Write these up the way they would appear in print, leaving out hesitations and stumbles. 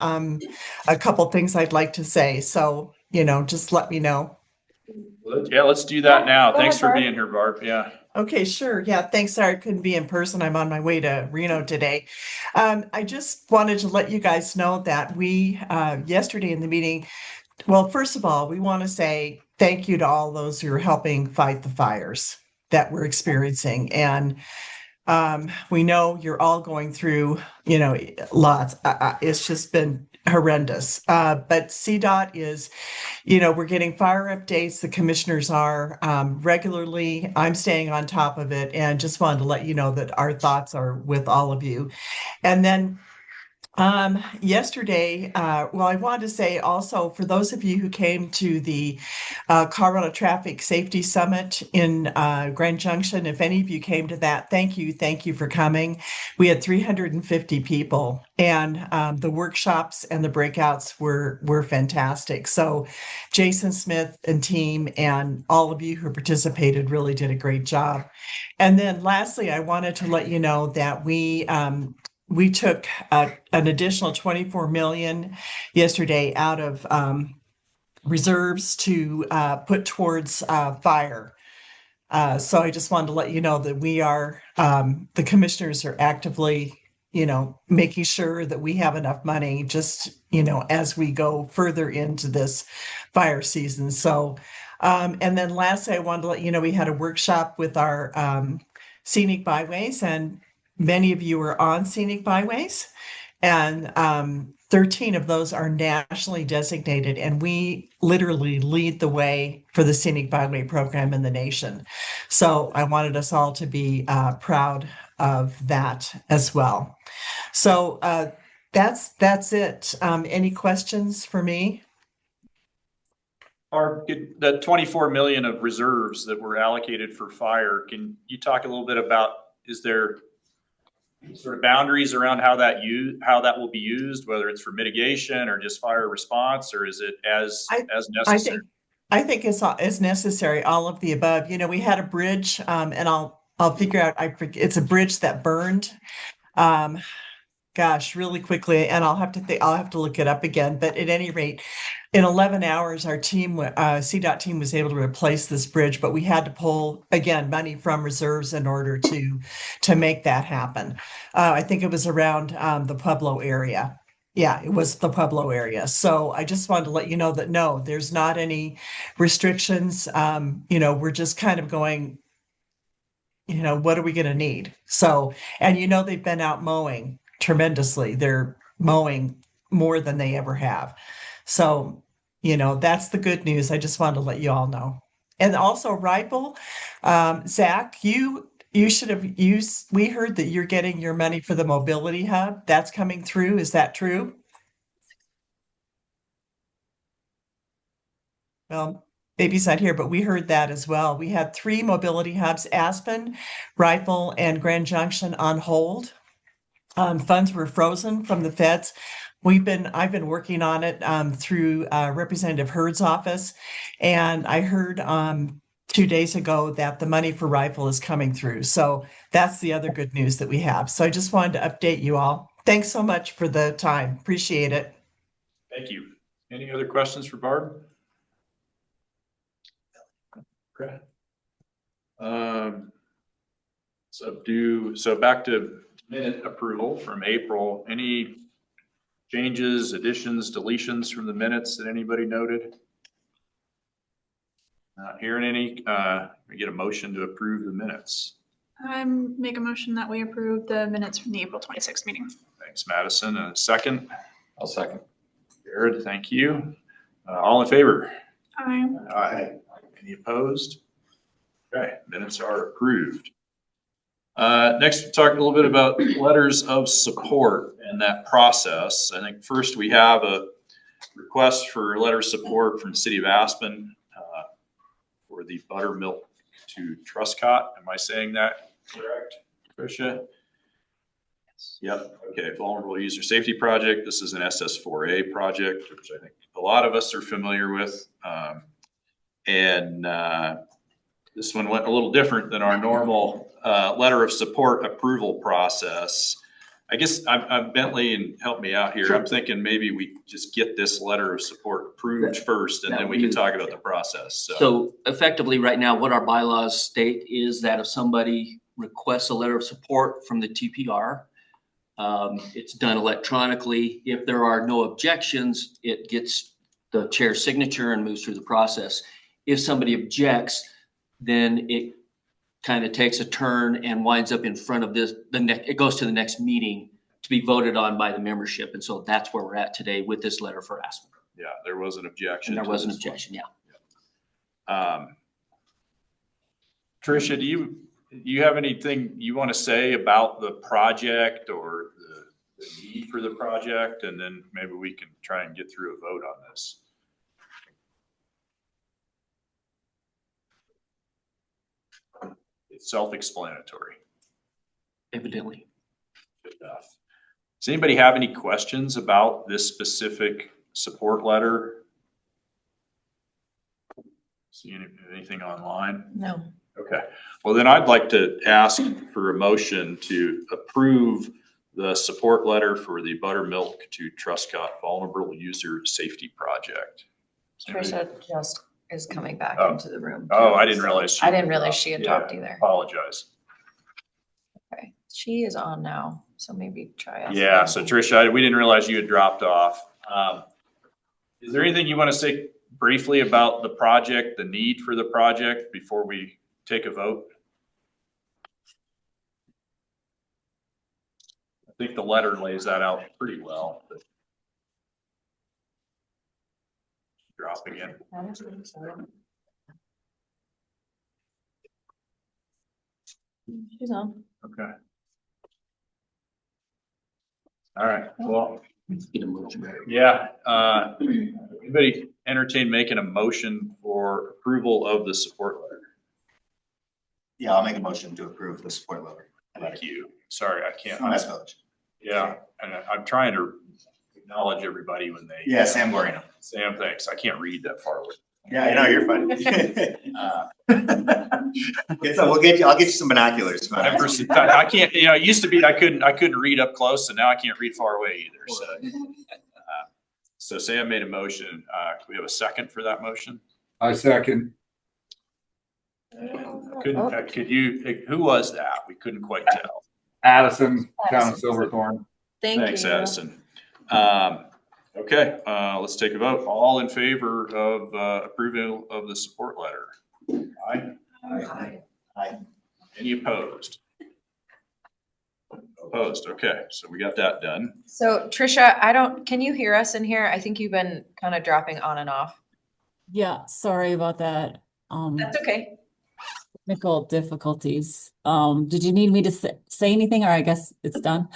a couple things I'd like to say. So, just let me know. Yeah, let's do that now. Go Thanks ahead, for Barb. being here, Barb. Yeah. Okay, sure. Yeah, thanks. Sorry I couldn't be in person. I'm on my way to Reno today. I just wanted to let you guys know that yesterday in the meeting, well, first of all, we want to say thank you to all those who are helping fight the fires that we're experiencing. And we know you're all going through, lots. It's just been horrendous. But CDOT is, we're getting fire updates. The commissioners are regularly. I'm staying on top of it and just wanted to let you know that our thoughts are with all of you. And then yesterday, well, I wanted to say also for those of you who came to the Colorado Traffic Safety Summit in Grand Junction, if any of you came to that, thank you. Thank you for coming. We had 350 people, and the workshops and the breakouts were fantastic. So Jason Smith and team and all of you who participated really did a great job. And then lastly, I wanted to let you know that we took an additional 24 million yesterday out of reserves to put towards fire. So I just wanted to let you know that the commissioners are actively, making sure that we have enough money just, as we go further into this fire season. So, and then lastly, I wanted to let you know we had a workshop with our scenic byways, and many of you are on scenic byways, and 13 of those are nationally designated, and we literally lead the way for the scenic byway program in the nation. So I wanted us all to be proud of that as well. So that's it. Any questions for me? Barb, the 24 million of reserves that were allocated for fire, can you talk a little bit about, is there sort of boundaries around how that will be used, whether it's for mitigation or just fire response, or is it I as I necessary? think I think it's necessary, all of the above. We had a bridge, and I'll figure out. I forget, it's a bridge that burned. Um, gosh, really quickly, and I'll have to look it up again. But at any rate, in 11 hours, our CDOT team was able to replace this bridge, but we had to pull again money from reserves in order to make that happen. I think it was around the Pueblo area. Yeah, it was the Pueblo area. So I just wanted to let you know that no, there's not any restrictions. We're just kind of going, what are we going to need? So, and they've been out mowing tremendously. They're mowing more than they ever have. So, that's the good news. I just wanted to let you all know. And also, Ripple, Zach, you should have used. We heard that you're getting your money for the mobility hub. That's coming through. Is that true? Well, baby's not here, but we heard that as well. We had three mobility hubs: Aspen, Rifle, and Grand Junction on hold. Funds were frozen from the feds. I've been working on it through Representative Hurd's office, and I heard 2 days ago that the money for Rifle is coming through. So that's the other good news that we have. So I just wanted to update you all. Thanks so much for the time. Appreciate it. Thank you. Any other questions for Barb? Okay. So back to minute approval from April. Any changes, additions, deletions from the minutes that anybody noted? Not hearing any. We get a motion to approve the minutes. I make a motion that we approve the minutes from the April 26th meeting. Thanks, Madison. And a second? I'll second. Jared, thank you. All in favor? Aye. Aye. Any opposed? Okay, minutes are approved. Next, we'll talk a little bit about letters of support and that process. I think first we have a request for a letter of support from the city of Aspen for the buttermilk to Truscott. Am I saying that correct, Tricia? Yes. Yep. Okay. Vulnerable User Safety Project. This is an SS4A project, which I think a lot of us are familiar with. This one went a little different than our normal letter of support approval process. I guess I'm Bentley, and help me out here. Sure. I'm thinking maybe we just get this letter of support approved first, and that then we would can be- talk about the process. So effectively, right now, what our bylaws state is that if somebody requests a letter of support from the TPR, it's done electronically. If there are no objections, it gets the chair's signature and moves through the process. If somebody objects, then it kind of takes a turn and winds up in front of it goes to the next meeting to be voted on by the membership. And so that's where we're at today with this letter for harassment. Yeah, there was an objection. And there to was an this one. objection, yeah. Tricia, do you have anything you want to say about the project or the need for the project? And then maybe we can try and get through a vote on this. It's self-explanatory. Evidently. Good enough. Does anybody have any questions about this specific support letter? See anything online? No. Okay. Well, then I'd like to ask for a motion to approve the support letter for the Buttermilk to Truscott Vulnerable User Safety Project. Trisha just is coming back Oh. into the room. Oh, too, I didn't so realize she I didn't had realize dropped. she had Yeah, dropped either. Apologize. Okay. She is on now, so maybe try us. Yeah, again. so Tricia, we didn't realize you had dropped off. Is there anything you want to say briefly about the project, the need for the project before we take a vote? I think the letter lays that out pretty well. But drop again. She's on. Okay. All right, well, Get a motion. yeah, anybody entertain making a motion for approval of the support letter? Yeah, I'll make a motion to approve the support letter. Thank you. Sorry, I can't. West Village. Yeah, and I'm trying to acknowledge everybody when they. Yeah, Sam Guarino. Sam, thanks. I can't read that far away. Yeah, I know, you're fine. I'll get you some binoculars. I can't, it used to be I couldn't read up close, and now I can't read far away either. So Sam made a motion. Can we have a second for that motion? I second. Who was that? We couldn't quite tell. Addison, Town of Silverthorne. Thanks, Addison. Okay, let's take a vote. All in favor of approval of the support letter? Aye. Aye. Any opposed? Opposed. Okay, so we got that done. So Trisha, can you hear us in here? I think you've been kind of dropping on and off. Yeah, sorry about that. That's okay. Technical difficulties. Did you need me to say anything, or I guess it's done?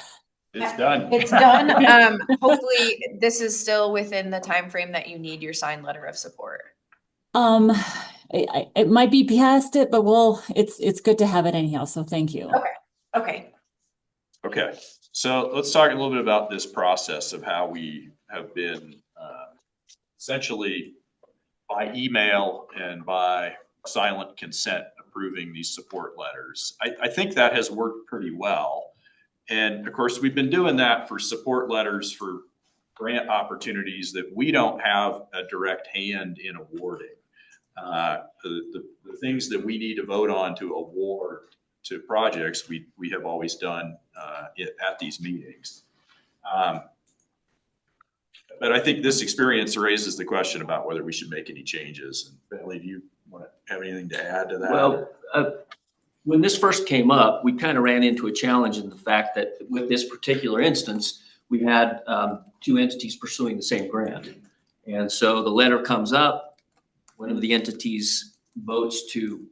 It's done. It's done. Hopefully this is still within the time frame that you need your signed letter of support. It might be past it, but it's good to have it anyhow. So thank you. Okay. Okay, so let's talk a little bit about this process of how we have been essentially by email and by silent consent approving these support letters. I think that has worked pretty well. And of course, we've been doing that for support letters for grant opportunities that we don't have a direct hand in awarding. The things that we need to vote on to award to projects, we have always done at these meetings. But I think this experience raises the question about whether we should make any changes. And Bentley, do you want to have anything to add to that? Well, when this first came up, we kind of ran into a challenge in the fact that with this particular instance, we had two entities pursuing the same grant. And so the letter comes up, one of the entities votes to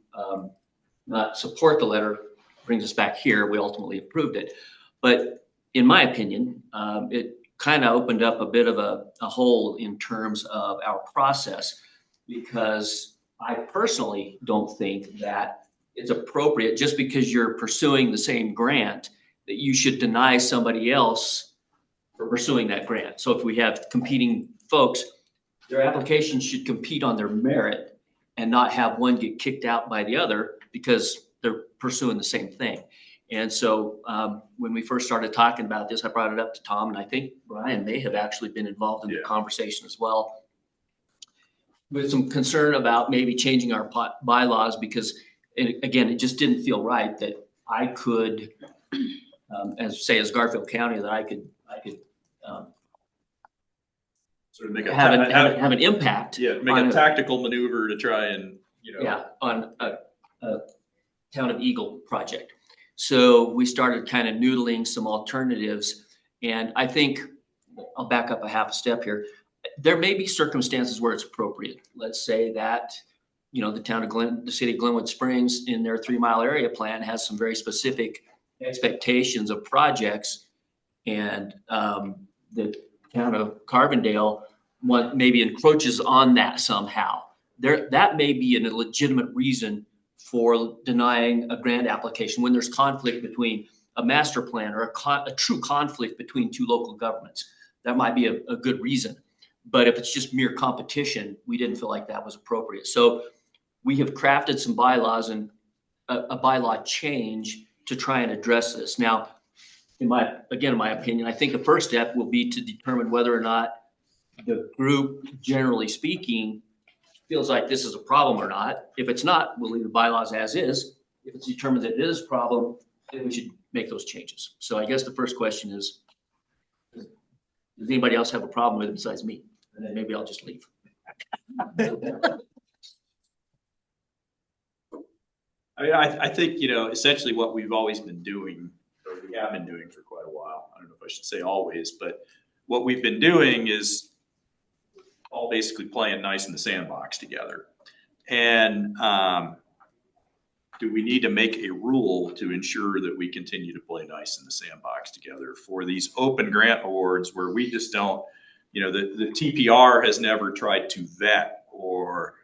not support the letter, brings us back here. We ultimately approved it. But in my opinion, it kind of opened up a bit of a hole in terms of our process, because I personally don't think that it's appropriate just because you're pursuing the same grant that you should deny somebody else for pursuing that grant. So if we have competing folks, their applications should compete on their merit and not have one get kicked out by the other because they're pursuing the same thing. And so when we first started talking about this, I brought it up to Tom, and I think Brian may have actually been involved in the conversation as well, with some concern about maybe changing our bylaws because, again, it just didn't feel right that I could, as Garfield County, that I could Sort of make a have an impact. Yeah, make a tactical maneuver to try and, on a Town of Eagle project. So we started kind of noodling some alternatives. And I think, I'll back up a half a step here. There may be circumstances where it's appropriate. Let's say that, the city of Glenwood Springs in their 3-mile area plan has some very specific expectations of projects. And the town of Carbondale maybe encroaches on that somehow. That may be a legitimate reason for denying a grant application when there's conflict between a master plan or a true conflict between two local governments. That might be a good reason. But if it's just mere competition, we didn't feel like that was appropriate. So we have crafted some bylaws and a bylaw change to try and address this. Now, in my opinion, I think the first step will be to determine whether or not the group, generally speaking, feels like this is a problem or not. If it's not, we'll leave the bylaws as is. If it's determined that it is a problem, then we should make those changes. So I guess the first question is, does anybody else have a problem with it besides me? And then maybe I'll just leave. I think, essentially what we've always been doing, or we have been doing for quite a while, I don't know if I should say always, but what we've been doing is all basically playing nice in the sandbox together. And do we need to make a rule to ensure that we continue to play nice in the sandbox together for these open grant awards where we just don't, the TPR has never tried to vet or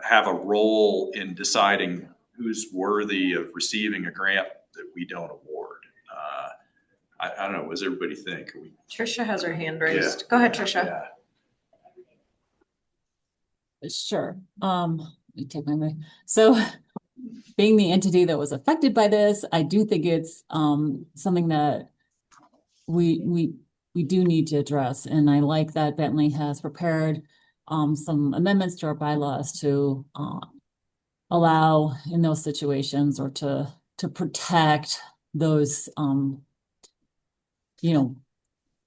have a role in deciding who's worthy of receiving a grant that we don't award. I don't know. What does everybody think? Trisha has her hand raised. Go ahead, Trisha. Yeah. Sure. Let me take my mic. So being the entity that was affected by this, I do think it's something that we do need to address. And I like that Bentley has prepared some amendments to our bylaws to allow in those situations or to protect those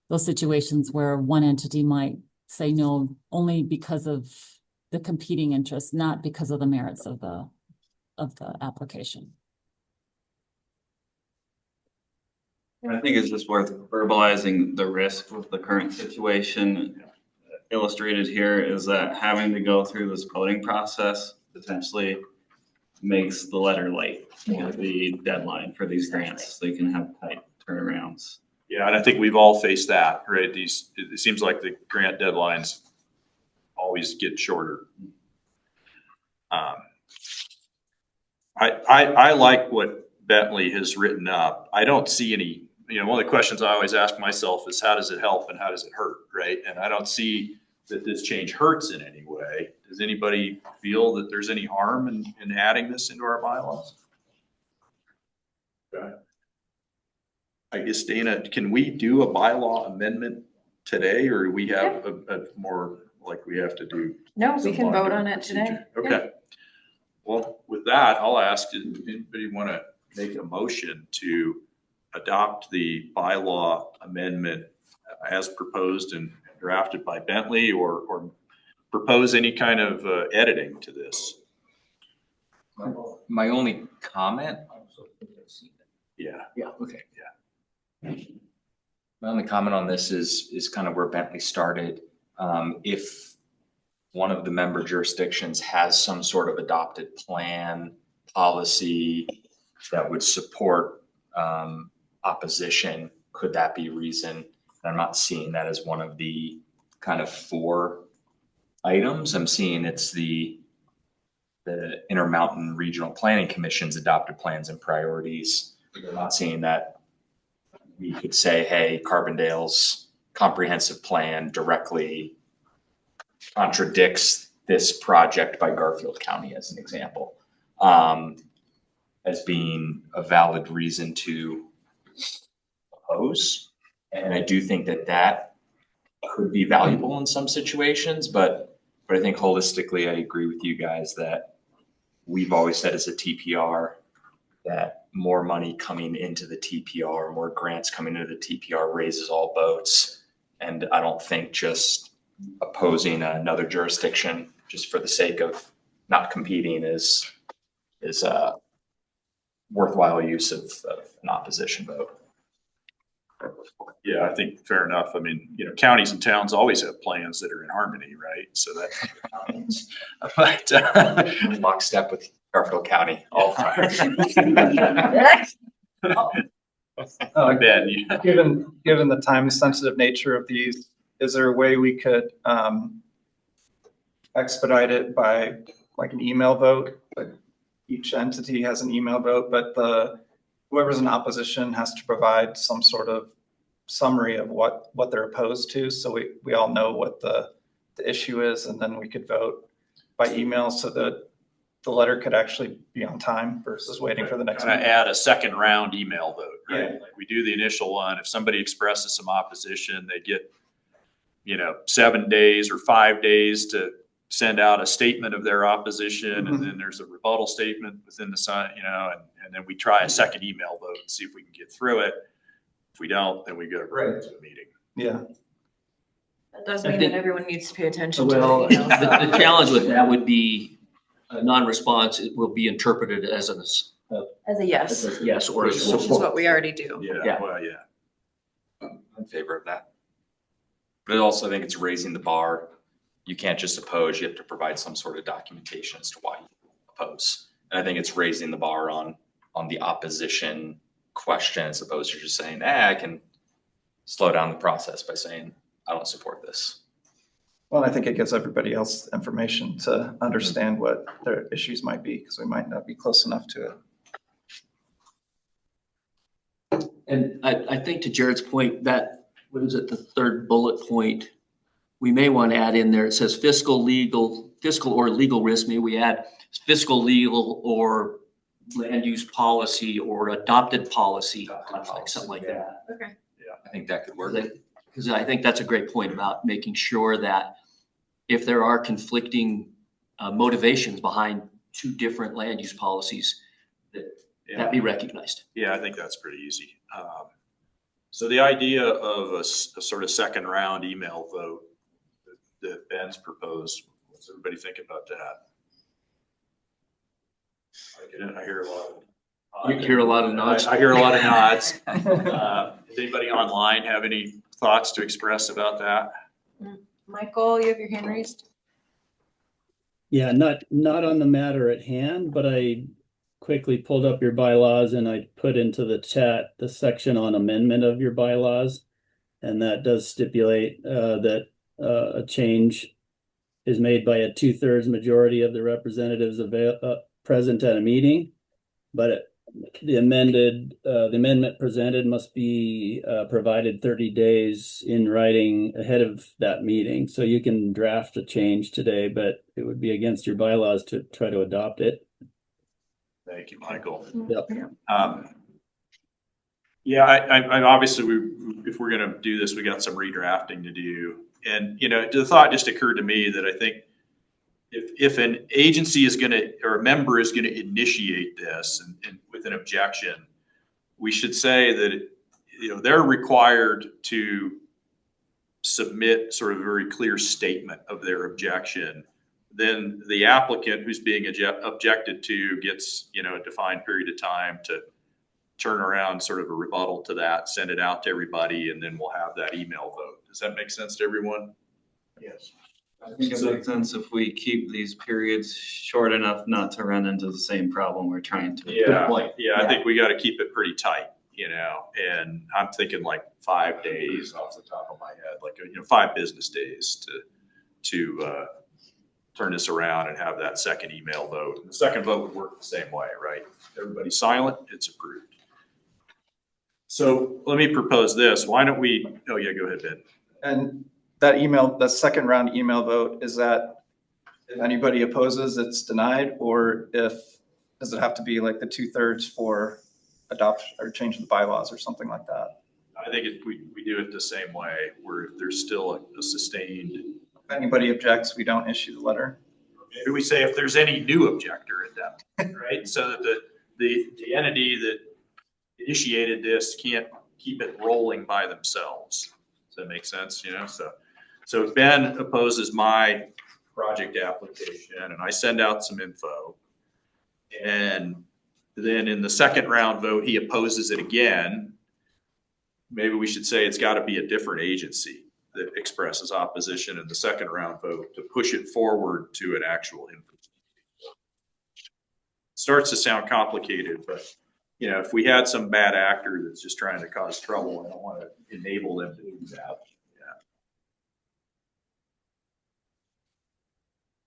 those situations where one entity might say no only because of the competing interests, not because of the merits of the application. I think it's just worth verbalizing the risk with the current situation. Illustrated here is that having to go through this voting process potentially makes the letter late for the deadline for these grants. They can have tight turnarounds. Yeah, and I think we've all faced that, right? It seems like the grant deadlines always get shorter. I like what Bentley has written up. I don't see any, one of the questions I always ask myself is how does it help and how does it hurt, right? And I don't see that this change hurts in any way. Does anybody feel that there's any harm in adding this into our bylaws? Okay. I guess, Dana, can we do a bylaw amendment today, or do we have a more like we have to do? No, we can vote on it today. Okay. Yeah. Well, with that, I'll ask, does anybody want to make a motion to adopt the bylaw amendment as proposed and drafted by Bentley, or propose any kind of editing to this? My only comment. Yeah. Okay. My only comment on this is kind of where Bentley started. If one of the member jurisdictions has some sort of adopted plan, policy that would support opposition, could that be reason? I'm not seeing that as one of the kind of 4 items. I'm seeing it's the Intermountain Regional Planning Commission's adopted plans and priorities. I'm not seeing that we could say, hey, Carbondale's comprehensive plan directly contradicts this project by Garfield County as an example. as being a valid reason to oppose. And I do think that that could be valuable in some situations, but I think holistically, I agree with you guys that we've always said as a TPR that more money coming into the TPR, more grants coming into the TPR raises all boats. And I don't think just opposing another jurisdiction just for the sake of not competing is a worthwhile use of an opposition vote. Yeah, I think fair enough. I mean, counties and towns always have plans that are in harmony, right? So that, but, Lockstep with Garfield County, all fire. Ben, Given the time sensitive nature of these, is there a way we could expedite it by like an email vote? Like each entity has an email vote, but whoever's in opposition has to provide some sort of summary of what they're opposed to, so we all know what the issue is, and then we could vote by email so that the letter could actually be on time versus waiting for the next kind of meeting. add a second round email vote, right? Yeah. Like we do the initial one. If somebody expresses some opposition, they get, 7 days or 5 days to send out a statement of their opposition. And then there's a rebuttal statement within the sign, and then we try a second email vote and see if we can get through it. If we don't, then we go right to the meeting. Yeah. That does mean that everyone needs to pay attention to Well, the emails. the challenge with that would be a non-response. It will be interpreted as a yes, yes or a which is support. what we already do. Yeah, well, yeah. I'm in favor of that. But I also think it's raising the bar. You can't just oppose, you have to provide some sort of documentation as to why you oppose. And I think it's raising the bar on the opposition question as opposed to just saying, I can slow down the process by saying, I don't support this. Well, I think it gives everybody else information to understand what their issues might be, because we might not be close enough to it. And I think to Jared's point, that, what is it, the third bullet point, we may want to add in there, it says fiscal or legal risk. Maybe we add fiscal, legal, or land use policy or adopted policy conflict, something like that. Okay. I think that could work. Because I think that's a great point about making sure that if there are conflicting motivations behind two different land use policies, that be recognized. Yeah, I think that's pretty easy. So the idea of a sort of second round email vote that Ben's proposed, what's everybody think about that? I hear a lot of. You hear a lot of nods? I hear a lot of nods. Does anybody online have any thoughts to express about that? Michael, you have your hand raised? Yeah, not on the matter at hand, but I quickly pulled up your bylaws and I put into the chat the section on amendment of your bylaws. And that does stipulate that a change is made by a 2/3 majority of the representatives present at a meeting. But the amendment presented must be provided 30 days in writing ahead of that meeting. So you can draft a change today, but it would be against your bylaws to try to adopt it. Thank you, Michael. Yep. Yeah, I obviously if we're going to do this, we got some redrafting to do. And, the thought just occurred to me that I think if an agency is going to, or a member is going to initiate this and with an objection, we should say that, they're required to submit sort of a very clear statement of their objection. Then the applicant who's being objected to gets, a defined period of time to turn around sort of a rebuttal to that, send it out to everybody, and then we'll have that email vote. Does that make sense to everyone? Yes. I think it makes sense if we keep these periods short enough not to run into the same problem we're trying to. Yeah, I think we got to keep it pretty tight, and I'm thinking like 5 days off the top of my head, like, 5 business days to turn this around and have that second email vote. And the second vote would work the same way, right? Everybody's silent, it's approved. So let me propose this. Why don't we, go ahead, Ben. And that second round email vote, is that if anybody opposes, it's denied, or if Does it have to be like the 2/3 for adoption or change the bylaws or something like that? I think we do it the same way, where if there's still a sustained. If anybody objects, we don't issue the letter. Maybe we say if there's any new objector at that point, right? So that the entity that initiated this can't keep it rolling by themselves. Does that make sense? You know, so Ben opposes my project application and I send out some info. And then in the second round vote, he opposes it again. Maybe we should say it's got to be a different agency that expresses opposition in the second round vote to push it forward to an actual in-person. Starts to sound complicated, but you know, if we had some bad actor that's just trying to cause trouble, I don't want to enable them to do that.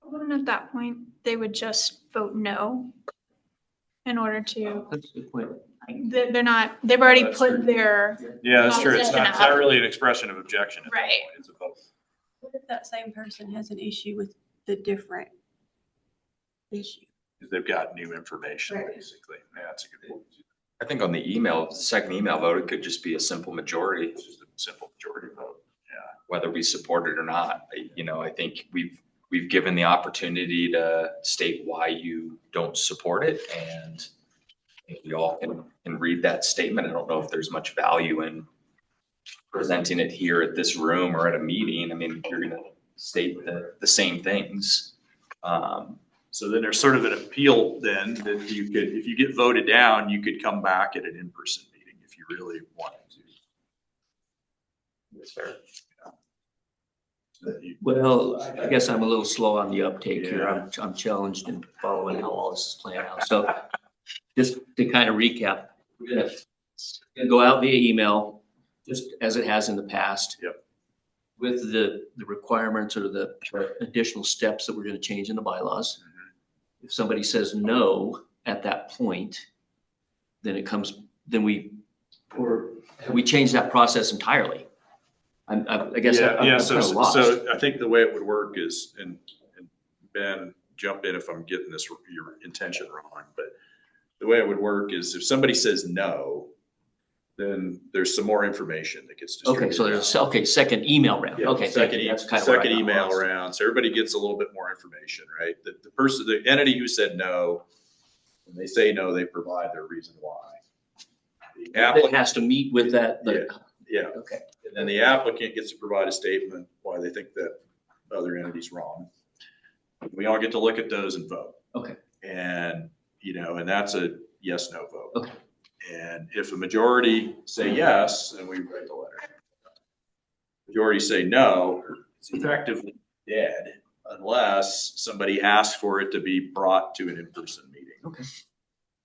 Wouldn't at that point, they would just vote no in order to, That's a good point. like, they're not, they've already That's put true. their, Yeah, that's true. It's Opposition not up. really an expression of objection. At that Right. point. It's a vote. What if that same person has an issue with the different issue? Because they've got new information, Right. basically. Yeah, that's a good point. I think on the email, the second email vote, it could just be a simple majority, It's just a simple majority vote. Yeah. whether we support it or not. I think we've given the opportunity to state why you don't support it, and if we all can read that statement. I don't know if there's much value in presenting it here at this room or at a meeting. I mean, you're gonna state the same things. So then there's sort of an appeal then that you could, if you get voted down, you could come back at an in-person meeting if you really wanted to. That's fair. So that you- Well, I guess I'm a little slow on the uptake here. Yeah. I'm challenged in following how all this is playing out. So just to kind of recap, we're gonna go out via email, just as it has in the past. Yep. With the requirements or the additional steps that we're gonna change in the bylaws. If somebody says no at that point, then we change that process entirely. I guess I'm Yeah, kind so of lost. I think the way it would work is, and Ben, jump in if I'm getting your intention wrong, but the way it would work is if somebody says no, then there's some more information that gets distributed. Okay, so there's second email round. Yeah, Okay, second, that's kind of where I second got email lost. round, so everybody gets a little bit more information, right? The entity who said no, when they say no, they provide their reason why. The It applicant, has to meet with that. yeah, Okay. and then the applicant gets to provide a statement why they think that other entity's wrong. We all get to look at those and vote. Okay. And, and that's a yes, no vote. Okay. And if a majority say yes, then we write the letter. Majority say no, it's effectively dead unless somebody asks for it to be brought to an in-person meeting. Okay.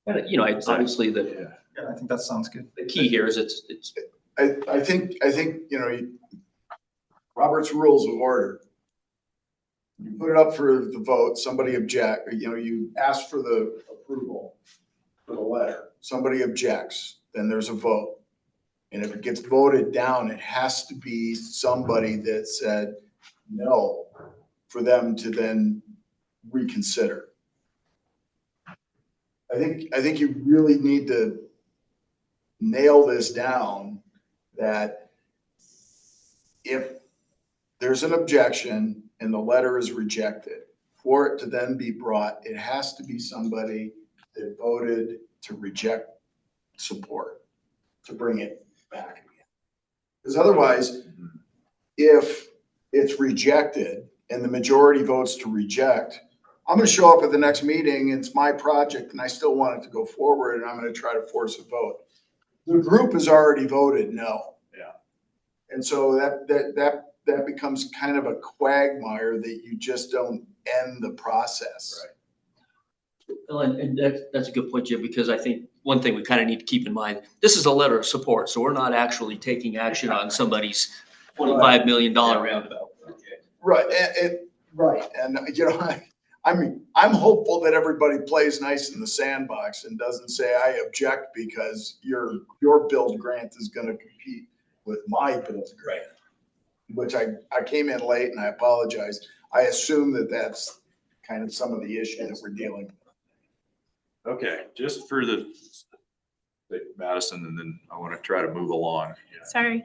It's obviously Yeah. Yeah, I think that sounds good. the key here is it's I think, Robert's Rules of Order. You put it up for the vote, somebody you ask for the approval for the letter, somebody objects, then there's a vote. And if it gets voted down, it has to be somebody that said no for them to then reconsider. I think you really need to nail this down, that if there's an objection and the letter is rejected, for it to then be brought, it has to be somebody that voted to reject support, to bring it back again. Because otherwise, if it's rejected and the majority votes to reject, I'm going to show up at the next meeting, it's my project and I still want it to go forward, and I'm going to try to force a vote. The group has already voted no. Yeah. And so that becomes kind of a quagmire that you just don't end the process. Right. Well, and that's a good point, Jim, because I think one thing we kind of need to keep in mind, this is a letter of support, so we're not actually taking action on somebody's $25 million roundabout. Right. Right. And I'm hopeful that everybody plays nice in the sandbox and doesn't say I object because your build grant is going to compete with my build grant, which I came in late and I apologize. I assume that that's kind of some of the issue that we're dealing with. Okay, just for the Madison, and then I want to try to move along. Yeah. Sorry.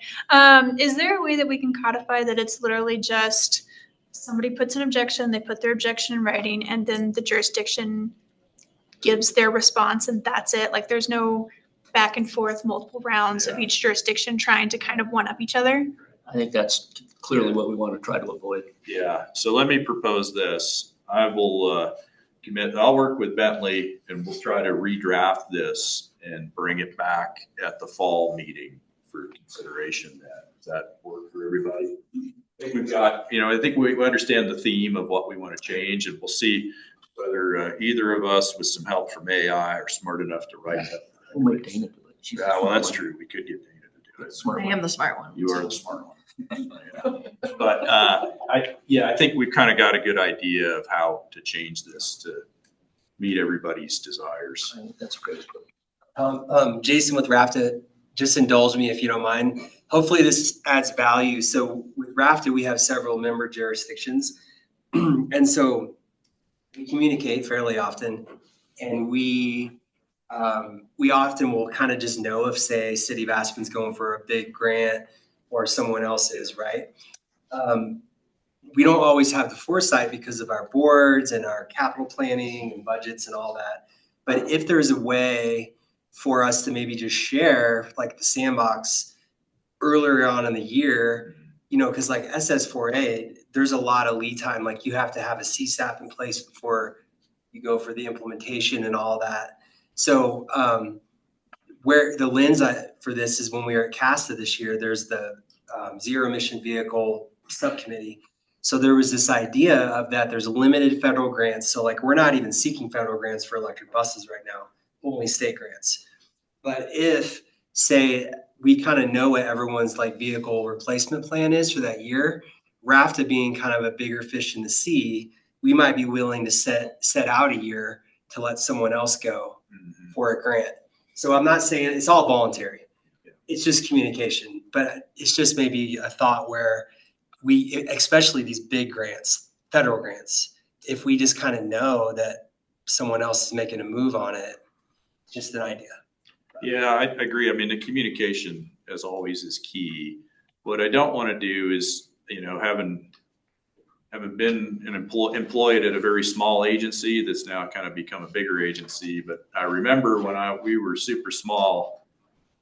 Is there a way that we can codify that it's literally just somebody puts an objection, they put their objection in writing, and then the jurisdiction gives their response and that's it? Like there's no back and forth, multiple rounds of each jurisdiction trying to kind of one up each other? I think that's clearly what we want to try to avoid. Yeah, so let me propose this. I will commit, I'll work with Bentley and we'll try to redraft this and bring it back at the fall meeting for consideration. Does that work for everybody? I think we've got, I think we understand the theme of what we want to change, and we'll see whether either of us with some help from AI are smart enough to write that. We'll make Dana do it. Yeah, well, that's true. We could get Dana to do it. I am the smart one. You are the smart one. But I think we've kind of got a good idea of how to change this to meet everybody's desires. I think that's great. Jason with RAFTA, just indulge me if you don't mind. Hopefully this adds value. So with RAFTA, we have several member jurisdictions. And so we communicate fairly often, and we often will kind of just know if, say, City of Aspen's going for a big grant or someone else is, right? We don't always have the foresight because of our boards and our capital planning and budgets and all that. But if there's a way for us to maybe just share like the sandbox earlier on in the year, because like SS4A, there's a lot of lead time. Like you have to have a CSAP in place before you go for the implementation and all that. So where the lens for this is when we were at CASTA this year, there's the Zero Emission Vehicle Subcommittee. So there was this idea of that there's limited federal grants. So like we're not even seeking federal grants for electric buses right now, only state grants. But if, say, we kind of know what everyone's like vehicle replacement plan is for that year, RAFTA being kind of a bigger fish in the sea, we might be willing to set out a year to let someone else go for a grant. So I'm not saying it's all voluntary. It's just communication, but it's just maybe a thought where we, especially these big grants, federal grants, if we just kind of know that someone else is making a move on it, just an idea. Yeah, I agree. I mean, the communication, as always, is key. What I don't want to do is, having been employed at a very small agency that's now kind of become a bigger agency. But I remember when we were super small,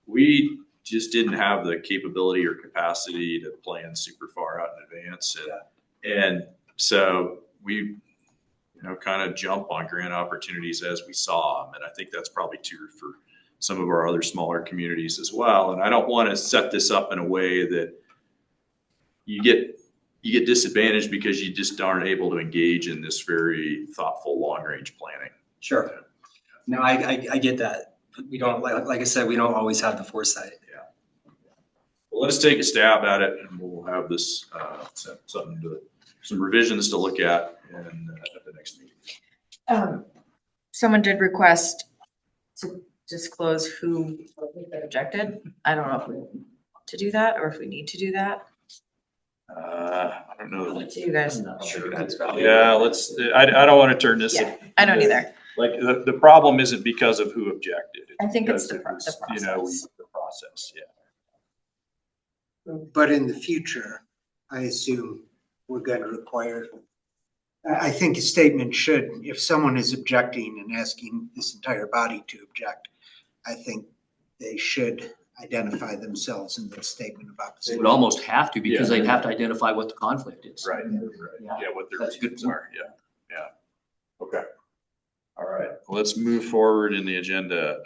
we just didn't have the capability or capacity to plan super far out in advance. And so we, kind of jump on grant opportunities as we saw them. And I think that's probably true for some of our other smaller communities as well. And I don't want to set this up in a way that you get disadvantaged because you just aren't able to engage in this very thoughtful long-range planning. Sure. No, I get that. We don't, like I said, we don't always have the foresight. Yeah. Well, let us take a stab at it, and we'll have this some revisions to look at at the next meeting. Someone did request to disclose who objected. I don't know if we want to do that or if we need to do that. I don't know. What do you guys? Yeah, let's. I don't want to turn this. Yeah, I don't either. Like the problem isn't because of who objected. I think it's the process. The process. Yeah. But in the future, I assume we're going to require. I think a statement should, if someone is objecting and asking this entire body to object, I think they should identify themselves in the statement of opposition. They would almost have to, because they'd have to identify what the conflict is. Right. Yeah, what their reasons are. Yeah. Okay. All right. Well, let's move forward in the agenda.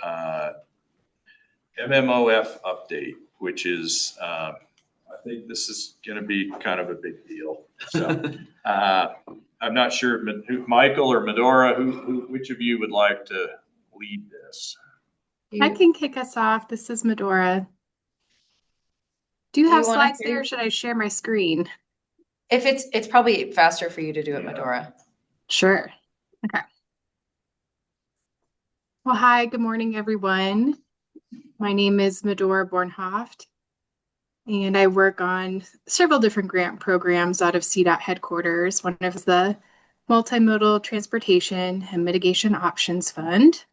MMOF update, which is, I think this is going to be kind of a big deal. So, I'm not sure who, Michael or Medora, which of you would like to lead this? I can kick us off. This is Medora. Do you have slides there, or should I share my screen? If it's probably faster for you to do it, Medora. Sure. Okay. Well, hi, good morning, everyone. My name is Medora Bornhoft, and I work on several different grant programs out of CDOT headquarters. One of the Multimodal Transportation and Mitigation Options Fund.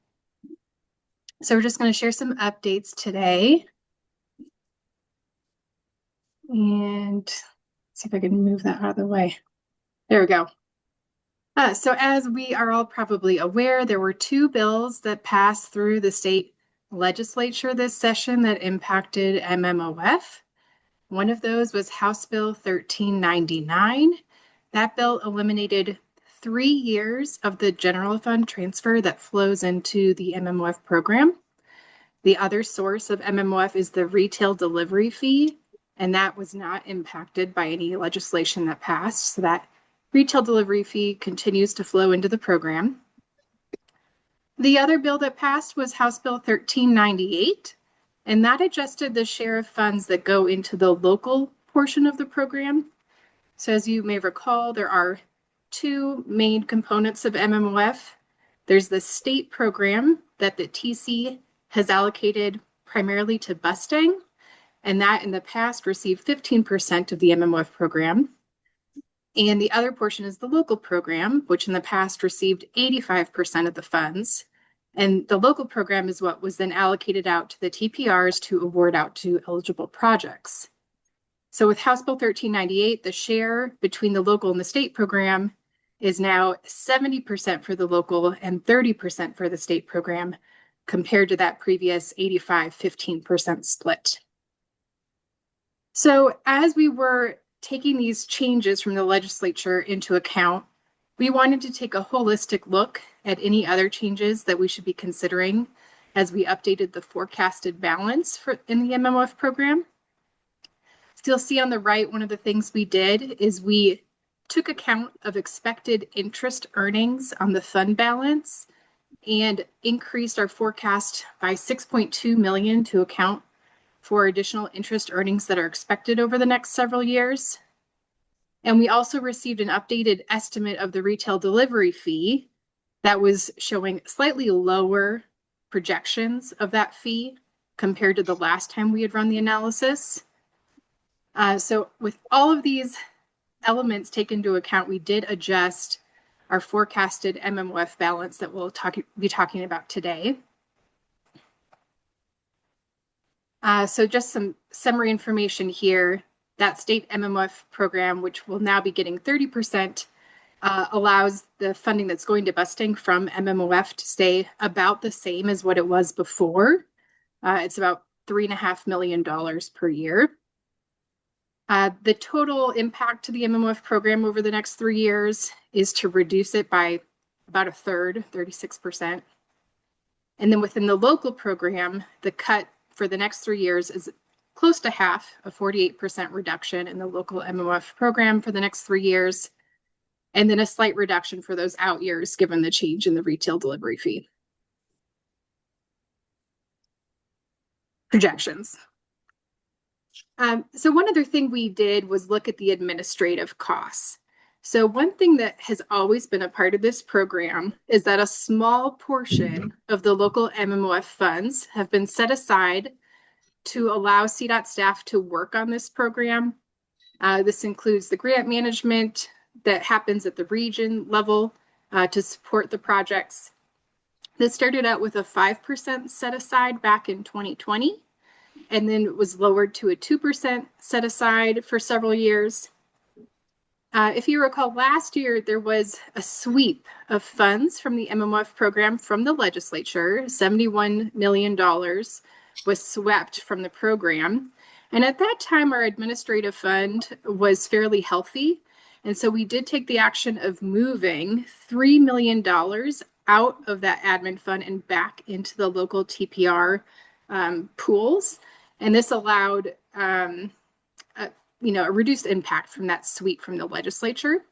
So we're just going to share some updates today. And see if I can move that out of the way. There we go. So as we are all probably aware, there were two bills that passed through the state legislature this session that impacted MMOF. One of those was House Bill 1399. That bill eliminated 3 years of the general fund transfer that flows into the MMOF program. The other source of MMOF is the retail delivery fee, and that was not impacted by any legislation that passed. So that retail delivery fee continues to flow into the program. The other bill that passed was House Bill 1398, and that adjusted the share of funds that go into the local portion of the program. So as you may recall, there are two main components of MMOF. There's the state program that the TC has allocated primarily to busting, and that in the past received 15% of the MMOF program. And the other portion is the local program, which in the past received 85% of the funds. And the local program is what was then allocated out to the TPRs to award out to eligible projects. So with House Bill 1398, the share between the local and the state program is now 70% for the local and 30% for the state program, compared to that previous 85-15% split. So as we were taking these changes from the legislature into account, we wanted to take a holistic look at any other changes that we should be considering as we updated the forecasted balance in the MMOF program. So you'll see on the right, one of the things we did is we took account of expected interest earnings on the fund balance and increased our forecast by 6.2 million to account for additional interest earnings that are expected over the next several years. And we also received an updated estimate of the retail delivery fee that was showing slightly lower projections of that fee compared to the last time we had run the analysis. So with all of these elements taken into account, we did adjust our forecasted MMOF balance that we'll be talking about today. So just some summary information here. That state MMOF program, which will now be getting 30%, allows the funding that's going to busting from MMOF to stay about the same as what it was before. It's about $3.5 million per year. The total impact to the MMOF program over the next 3 years is to reduce it by about a third, 36%. And then within the local program, the cut for the next 3 years is close to half, a 48% reduction in the local MMOF program for the next 3 years, and then a slight reduction for those out years given the change in the retail delivery fee. Projections. So one other thing we did was look at the administrative costs. So one thing that has always been a part of this program is that a small portion of the local MMOF funds have been set aside to allow CDOT staff to work on this program. This includes the grant management that happens at the region level to support the projects. This started out with a 5% set aside back in 2020. And then it was lowered to a 2% set aside for several years. If you recall, last year there was a sweep of funds from the MMOF program from the legislature. $71 million was swept from the program. And at that time, our administrative fund was fairly healthy. And so we did take the action of moving $3 million out of that admin fund and back into the local TPR pools. And this allowed a reduced impact from that sweep from the legislature.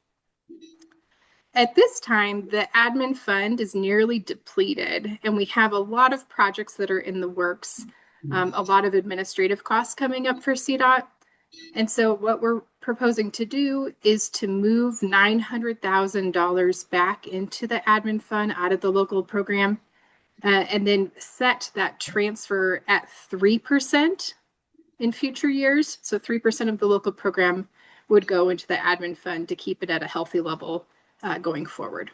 At this time, the admin fund is nearly depleted, and we have a lot of projects that are in the works, a lot of administrative costs coming up for CDOT. And so what we're proposing to do is to move $900,000 back into the admin fund out of the local program, and then set that transfer at 3% in future years. So 3% of the local program would go into the admin fund to keep it at a healthy level going forward.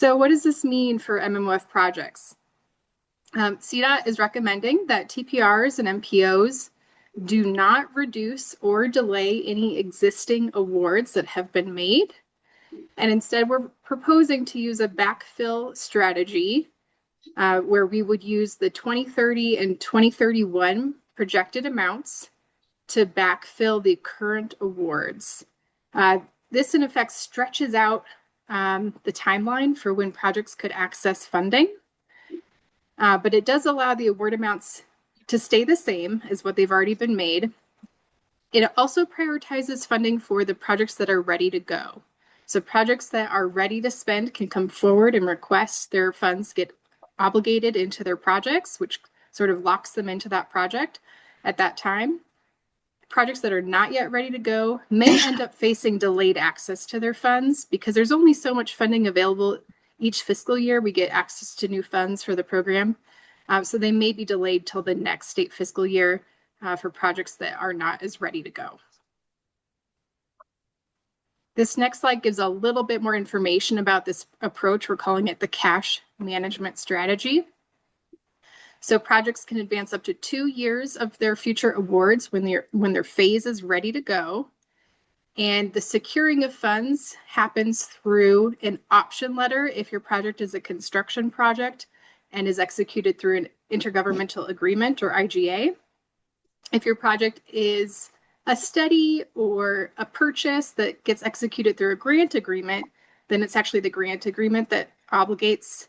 So what does this mean for MMOF projects? CDOT is recommending that TPRs and MPOs do not reduce or delay any existing awards that have been made. And instead, we're proposing to use a backfill strategy where we would use the 2030 and 2031 projected amounts to backfill the current awards. This, in effect, stretches out the timeline for when projects could access funding. But it does allow the award amounts to stay the same as what they've already been made. It also prioritizes funding for the projects that are ready to go. So projects that are ready to spend can come forward and request their funds get obligated into their projects, which sort of locks them into that project at that time. Projects that are not yet ready to go may end up facing delayed access to their funds because there's only so much funding available each fiscal year. We get access to new funds for the program. So they may be delayed till the next state fiscal year for projects that are not as ready to go. This next slide gives a little bit more information about this approach. We're calling it the cash management strategy. So projects can advance up to 2 years of their future awards when their phase is ready to go. And the securing of funds happens through an option letter if your project is a construction project and is executed through an intergovernmental agreement or IGA. If your project is a study or a purchase that gets executed through a grant agreement, then it's actually the grant agreement that obligates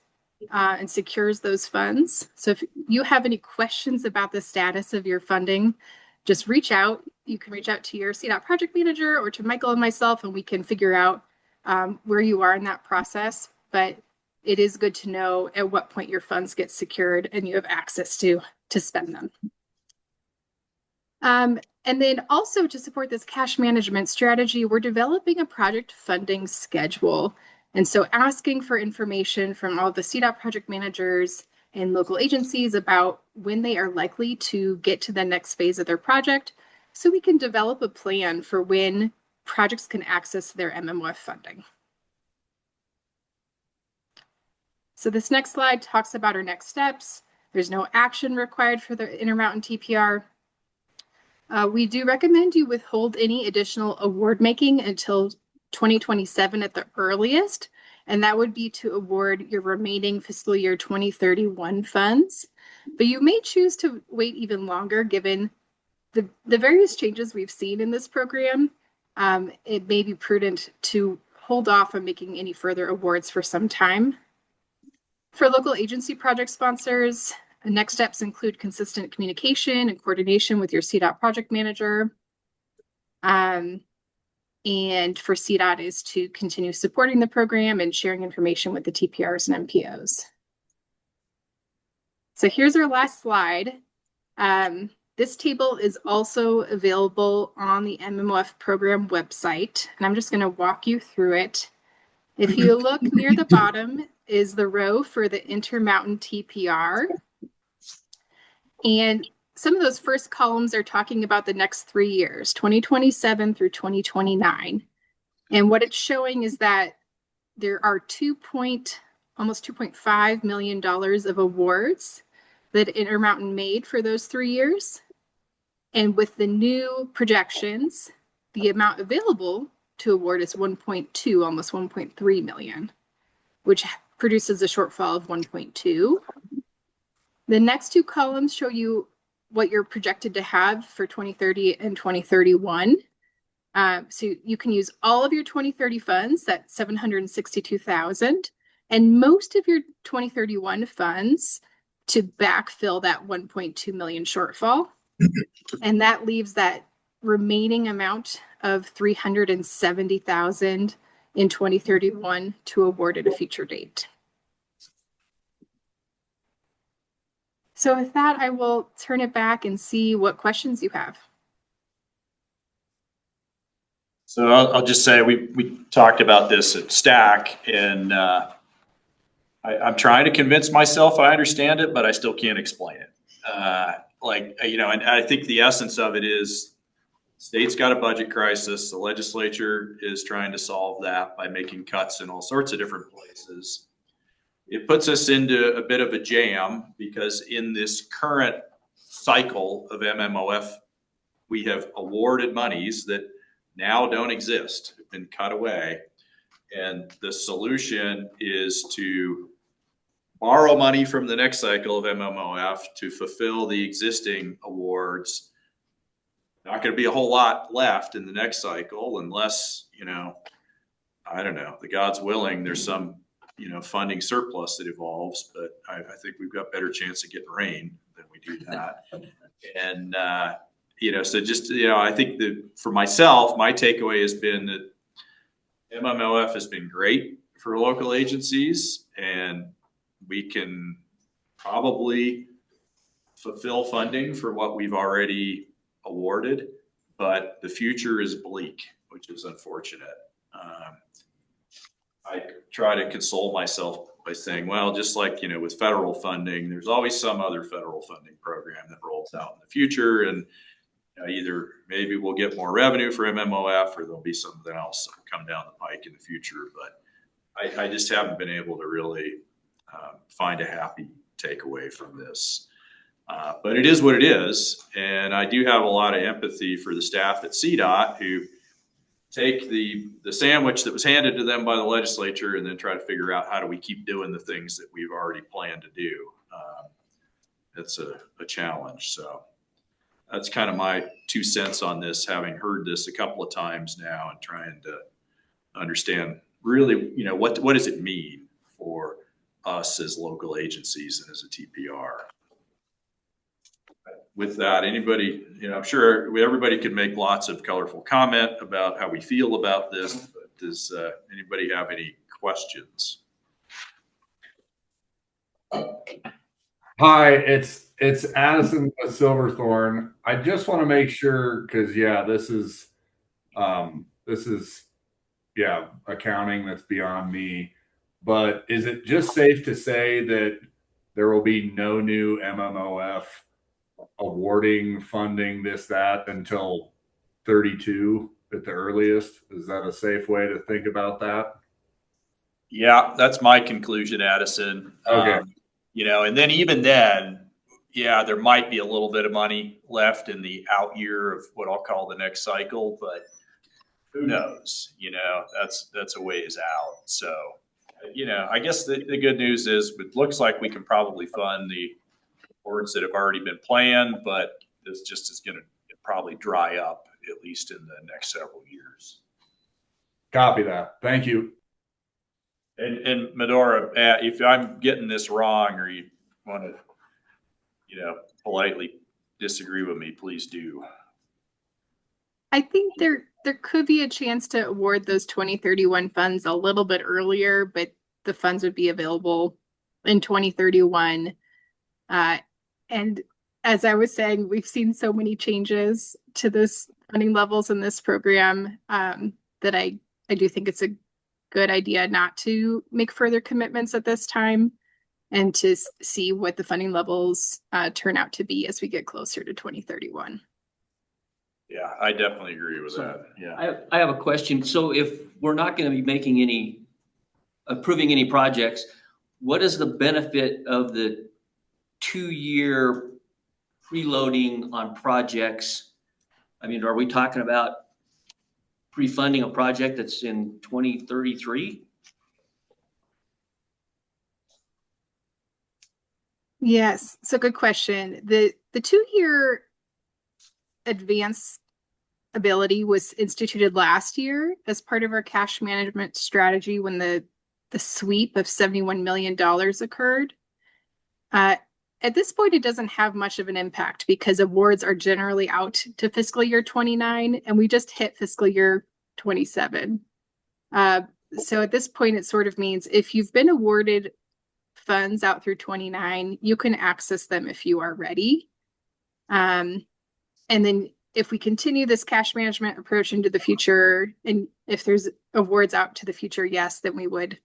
and secures those funds. So if you have any questions about the status of your funding, just reach out. You can reach out to your CDOT project manager or to Michael and myself, and we can figure out where you are in that process. But it is good to know at what point your funds get secured and you have access to spend them. And then also to support this cash management strategy, we're developing a project funding schedule. And so asking for information from all the CDOT project managers and local agencies about when they are likely to get to the next phase of their project, so we can develop a plan for when projects can access their MMOF funding. So this next slide talks about our next steps. There's no action required for the Intermountain TPR. We do recommend you withhold any additional award making until 2027 at the earliest, and that would be to award your remaining fiscal year 2031 funds. But you may choose to wait even longer given the various changes we've seen in this program. It may be prudent to hold off on making any further awards for some time. For local agency project sponsors, the next steps include consistent communication and coordination with your CDOT project manager. And for CDOT is to continue supporting the program and sharing information with the TPRs and MPOs. So here's our last slide. This table is also available on the MMOF program website, and I'm just going to walk you through it. If you look near the bottom is the row for the Intermountain TPR. And some of those first columns are talking about the next 3 years, 2027 through 2029. And what it's showing is that there are almost $2.5 million of awards that Intermountain made for those 3 years. And with the new projections, the amount available to award is 1.2, almost 1.3 million, which produces a shortfall of 1.2. The next two columns show you what you're projected to have for 2030 and 2031. So you can use all of your 2030 funds, that's 762,000, and most of your 2031 funds to backfill that 1.2 million shortfall. And that leaves that remaining amount of 370,000 in 2031 to award at a future date. So with that, I will turn it back and see what questions you have. So I'll just say we talked about this at STAC, and I'm trying to convince myself I understand it, but I still can't explain it. And I think the essence of it is state's got a budget crisis. The legislature is trying to solve that by making cuts in all sorts of different places. it puts us into a bit of a jam because in this current cycle of MMOF, we have awarded monies that now don't exist, have been cut away. And the solution is to borrow money from the next cycle of MMOF to fulfill the existing awards. Not going to be a whole lot left in the next cycle unless, I don't know, the God's willing, there's some, funding surplus that evolves, but I think we've got better chance of getting rain than we do that. And, so just, I think that for myself, my takeaway has been that MMOF has been great for local agencies, and we can probably fulfill funding for what we've already awarded, but the future is bleak, which is unfortunate. I try to console myself by saying, well, just like, with federal funding, there's always some other federal funding program that rolls out in the future. And either maybe we'll get more revenue for MMOF or there'll be something else that will come down the pike in the future. But I just haven't been able to really find a happy takeaway from this. But it is what it is. And I do have a lot of empathy for the staff at CDOT who take the sandwich that was handed to them by the legislature and then try to figure out how do we keep doing the things that we've already planned to do. It's a challenge. So that's kind of my 2 cents on this, having heard this a couple of times now and trying to understand really, what does it mean for us as local agencies and as a TPR? With that, anybody, I'm sure everybody could make lots of colorful comment about how we feel about this, but does anybody have any questions? Hi, it's Addison with Silverthorne. I just want to make sure, because this is accounting that's beyond me. But is it just safe to say that there will be no new MMOF awarding funding that until 32 at the earliest? Is that a safe way to think about that? Yeah, that's my conclusion, Addison. Okay. And then even then, there might be a little bit of money left in the out year of what I'll call the next cycle, but who knows? That's a ways out. So, I guess the good news is it looks like we can probably fund the awards that have already been planned, but this just is going to probably dry up at least in the next several years. Copy that. Thank you. And Medora, if I'm getting this wrong or you want to, politely disagree with me, please do. I think there could be a chance to award those 2031 funds a little bit earlier, but the funds would be available in 2031. And as I was saying, we've seen so many changes to this funding levels in this program that I do think it's a good idea not to make further commitments at this time and to see what the funding levels turn out to be as we get closer to 2031. Yeah, I definitely agree with that. Yeah. I have a question. So if we're not going to be approving any projects, what is the benefit of the 2-year preloading on projects? I mean, are we talking about pre-funding a project that's in 2033? Yes, so good question. The 2-year advance ability was instituted last year as part of our cash management strategy when the sweep of $71 million occurred. At this point, it doesn't have much of an impact because awards are generally out to fiscal year 29, and we just hit fiscal year 27. So at this point, it sort of means if you've been awarded funds out through 29, you can access them if you are ready. And then if we continue this cash management approach into the future, and if there's awards out to the future, yes, then we would,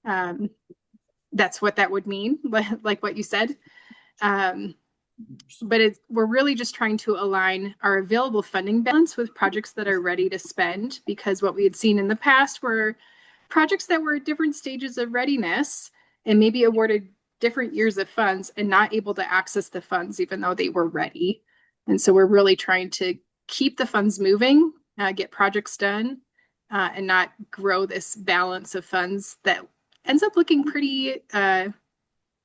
that's what that would mean, like what you said. But we're really just trying to align our available funding balance with projects that are ready to spend, because what we had seen in the past were projects that were at different stages of readiness and maybe awarded different years of funds and not able to access the funds even though they were ready. And so we're really trying to keep the funds moving, get projects done, and not grow this balance of funds that ends up looking pretty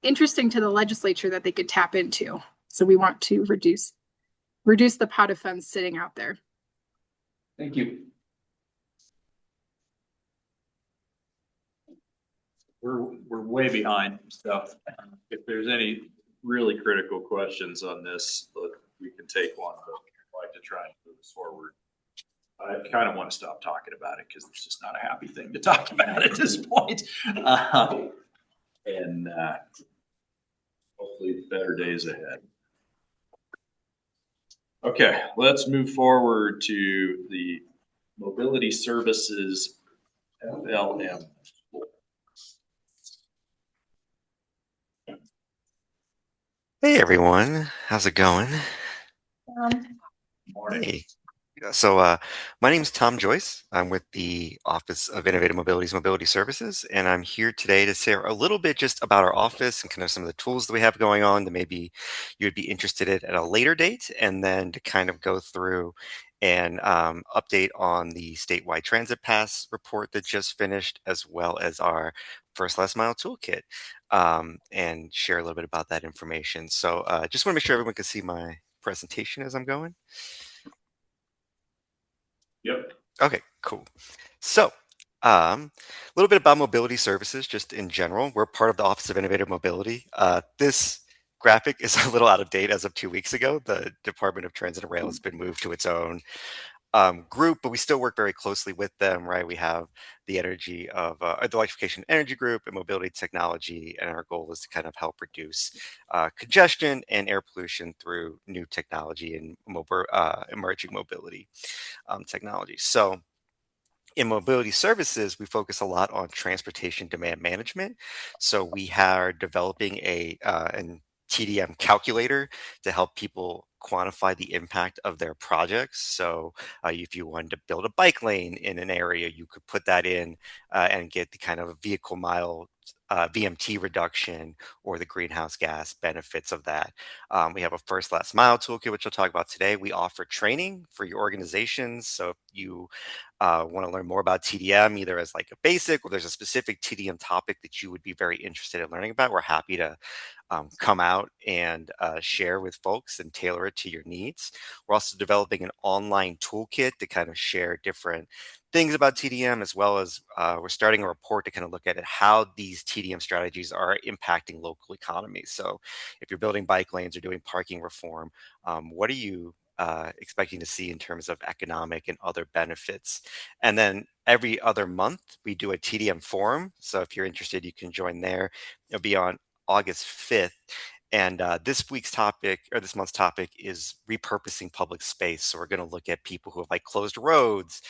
interesting to the legislature that they could tap into. So we want to reduce the pot of funds sitting out there. Thank you. We're way behind stuff. If there's any really critical questions on this, look, we can take one, but I'd like to try and move this forward. I kind of want to stop talking about it because it's just not a happy thing to talk about at this point. And hopefully better days ahead. Okay, let's move forward to the Mobility Services FLM. Hey everyone, how's it going? Morning. Hey. So my name is Tom Joyce. I'm with the Office of Innovative Mobility's Mobility Services, and I'm here today to share a little bit just about our office and kind of some of the tools that we have going on that maybe you would be interested in at a later date, and then to kind of go through and update on the statewide transit pass report that just finished, as well as our first last mile toolkit, and share a little bit about that information. So just want to make sure everyone can see my presentation as I'm going. Yep. Okay, cool. So, a little bit about mobility services, just in general. We're part of the Office of Innovative Mobility. This graphic is a little out of date as of 2 weeks ago. The Department of Transit and Rail has been moved to its own group, but we still work very closely with them, right? We have the energy of the electrification energy group and mobility technology, and our goal is to kind of help reduce congestion and air pollution through new technology and emerging mobility technology. So in mobility services, we focus a lot on transportation demand management. So we are developing an TDM calculator to help people quantify the impact of their projects. So if you wanted to build a bike lane in an area, you could put that in and get the kind of vehicle mile VMT reduction or the greenhouse gas benefits of that. We have a first last mile toolkit, which I'll talk about today. We offer training for your organizations. So if you want to learn more about TDM, either as like a basic or there's a specific TDM topic that you would be very interested in learning about, we're happy to come out and share with folks and tailor it to your needs. We're also developing an online toolkit to kind of share different things about TDM, as well as we're starting a report to kind of look at how these TDM strategies are impacting local economies. So if you're building bike lanes or doing parking reform, what are you expecting to see in terms of economic and other benefits? And then every other month, we do a TDM forum. So if you're interested, you can join there. It'll be on August 5th. And this month's topic is repurposing public space. So we're going to look at people who have like closed roads,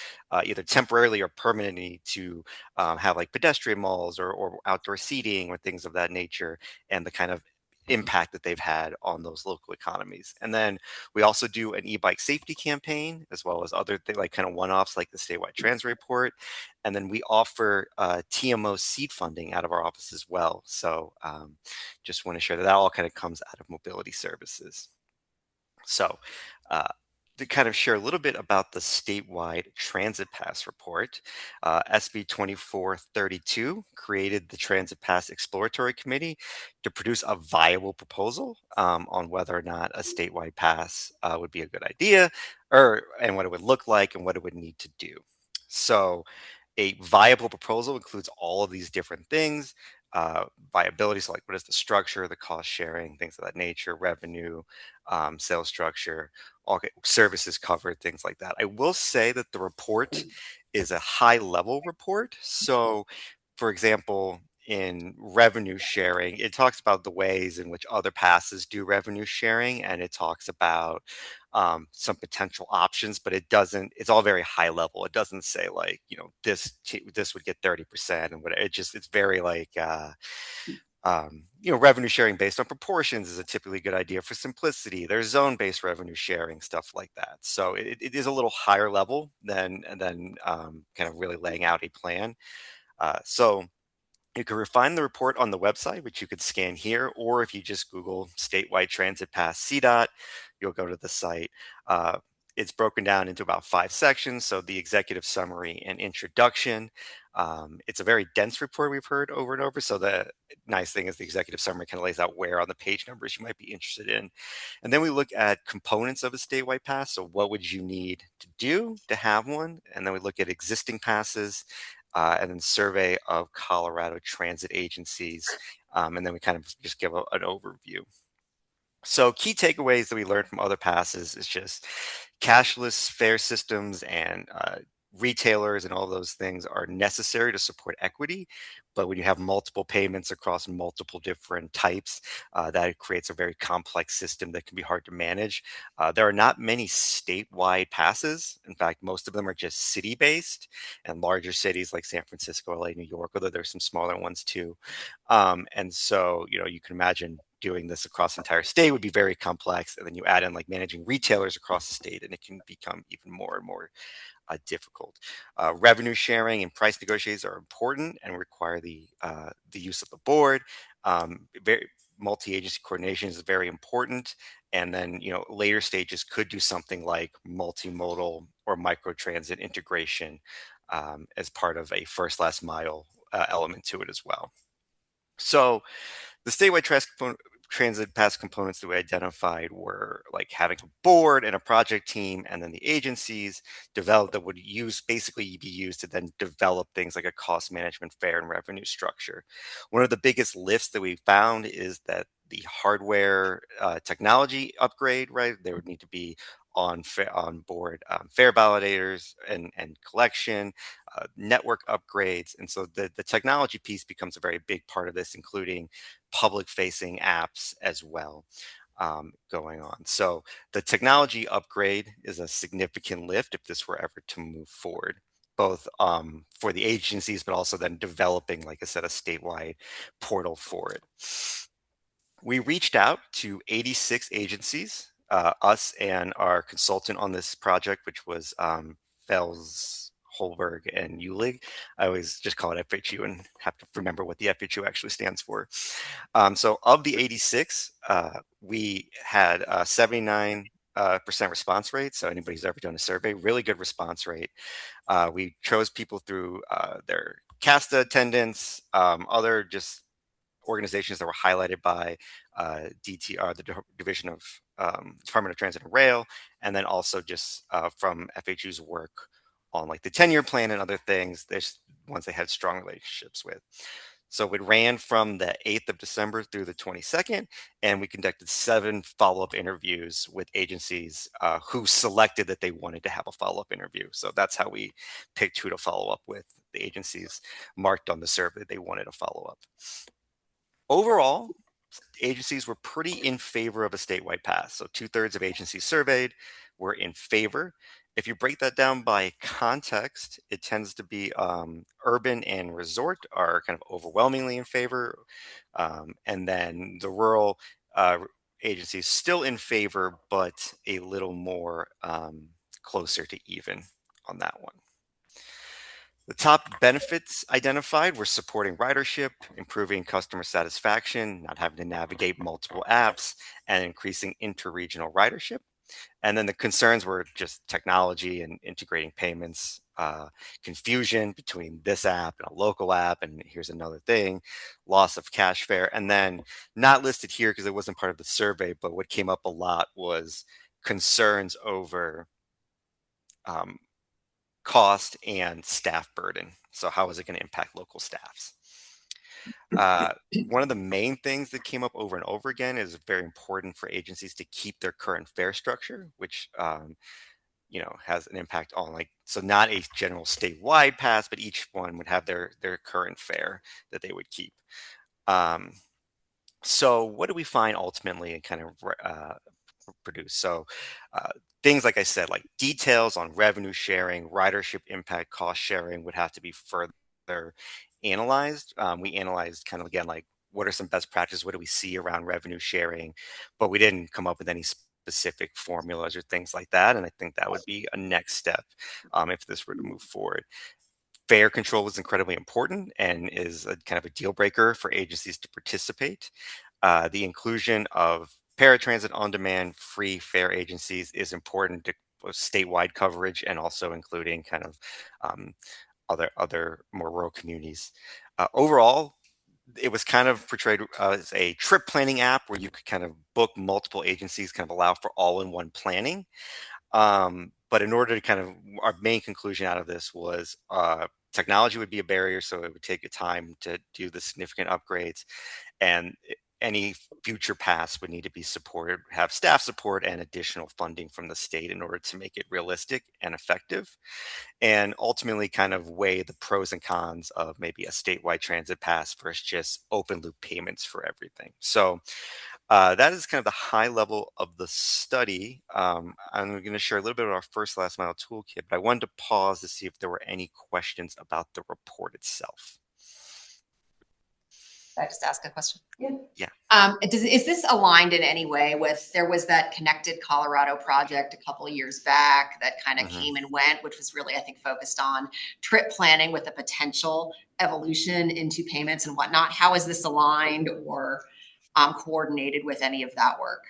either temporarily or permanently, to have like pedestrian malls or outdoor seating or things of that nature, and the kind of impact that they've had on those local economies. And then we also do an e-bike safety campaign, as well as other things like kind of one-offs like the statewide transit report. And then we offer TMO seed funding out of our office as well. So just want to share that all kind of comes out of mobility services. So to kind of share a little bit about the statewide transit pass report, SB 2432 created the Transit Pass Exploratory Committee to produce a viable proposal on whether or not a statewide pass would be a good idea, and what it would look like and what it would need to do. So a viable proposal includes all of these different things. Viability, so like what is the structure, the cost sharing, things of that nature, revenue, sales structure, all services covered, things like that. I will say that the report is a high level report. So for example, in revenue sharing, it talks about the ways in which other passes do revenue sharing, and it talks about some potential options, but it's all very high level. It doesn't say like, this would get 30% and whatever. It's very like, revenue sharing based on proportions is a typically good idea for simplicity. There's zone-based revenue sharing, stuff like that. So it is a little higher level than kind of really laying out a plan. So You can refine the report on the website, which you could scan here, or if you just Google statewide transit pass CDOT, you'll go to the site. It's broken down into about 5 sections. So the executive summary and introduction. It's a very dense report we've heard over and over. So the nice thing is the executive summary kind of lays out where on the page numbers you might be interested in. And then we look at components of a statewide pass. So what would you need to do to have one? And then we look at existing passes, and then survey of Colorado transit agencies. And then we kind of just give an overview. So key takeaways that we learned from other passes is just cashless fare systems and retailers and all those things are necessary to support equity. But when you have multiple payments across multiple different types, that creates a very complex system that can be hard to manage. There are not many statewide passes. In fact, most of them are just city-based, and larger cities like San Francisco, LA, New York, although there's some smaller ones too. And so, you can imagine doing this across the entire state would be very complex. And then you add in like managing retailers across the state, and it can become even more and more difficult. Revenue sharing and price negotiations are important and require the use of the board. Very multi-agency coordination is very important. And then, later stages could do something like multimodal or microtransit integration as part of a first last mile element to it as well. So the statewide transit pass components that we identified were like having a board and a project team, and then the agencies developed that would basically be used to then develop things like a cost management, fare, and revenue structure. One of the biggest lifts that we found is that the hardware technology upgrade, right? There would need to be on board fare validators and collection, network upgrades. And so the technology piece becomes a very big part of this, including public facing apps as well going on. So the technology upgrade is a significant lift if this were ever to move forward, both for the agencies, but also then developing, like I said, a statewide portal for it. We reached out to 86 agencies, us and our consultant on this project, which was Fels, Holberg, and Ulig. I always just call it FHU and have to remember what the FHU actually stands for. So of the 86, we had a 79% response rate. So anybody who's ever done a survey, really good response rate. We chose people through their CASTA attendance, other just organizations that were highlighted by DTR, the Division of Department of Transit and Rail, and then also just from FHU's work on like the 10-year plan and other things. There's ones they had strong relationships with. So it ran from the 8th of December through the 22nd, and we conducted 7 follow-up interviews with agencies who selected that they wanted to have a follow-up interview. So that's how we picked who to follow up with. The agencies marked on the survey that they wanted to follow up. Overall, agencies were pretty in favor of a statewide pass. So 2/3 of agencies surveyed were in favor. If you break that down by context, it tends to be urban and resort are kind of overwhelmingly in favor. And then the rural agencies still in favor, but a little more closer to even on that one. The top benefits identified were supporting ridership, improving customer satisfaction, not having to navigate multiple apps, and increasing interregional ridership. And then the concerns were just technology and integrating payments, confusion between this app and a local app, and here's another thing, loss of cash fare. And then not listed here because it wasn't part of the survey, but what came up a lot was concerns over cost and staff burden. So how is it going to impact local staffs? One of the main things that came up over and over again is very important for agencies to keep their current fare structure, which has an impact on so not a general statewide pass, but each one would have their current fare that they would keep. So what do we find ultimately and kind of produce? So things like I said, like details on revenue sharing, ridership impact, cost sharing would have to be further analyzed. We analyzed kind of again, like what are some best practices? What do we see around revenue sharing? But we didn't come up with any specific formulas or things like that. And I think that would be a next step if this were to move forward. Fare control was incredibly important and is a kind of a deal breaker for agencies to participate. The inclusion of paratransit on-demand free fare agencies is important to statewide coverage and also including kind of other more rural communities. Overall, it was kind of portrayed as a trip planning app where you could kind of book multiple agencies, kind of allow for all-in-one planning. But in order to kind of, our main conclusion out of this was technology would be a barrier, so it would take a time to do the significant upgrades, and any future paths would need to be supported, have staff support and additional funding from the state in order to make it realistic and effective, and ultimately kind of weigh the pros and cons of maybe a statewide transit pass versus just open loop payments for everything. So that is kind of the high level of the study. I'm going to share a little bit of our first last mile toolkit, but I wanted to pause to see if there were any questions about the report itself. Can I just ask a question? Yeah. Is this aligned in any way with, there was that Connected Colorado project a couple of years back that kind of came and went, which was really, I think, focused on trip planning with a potential evolution into payments and whatnot. How is this aligned or coordinated with any of that work?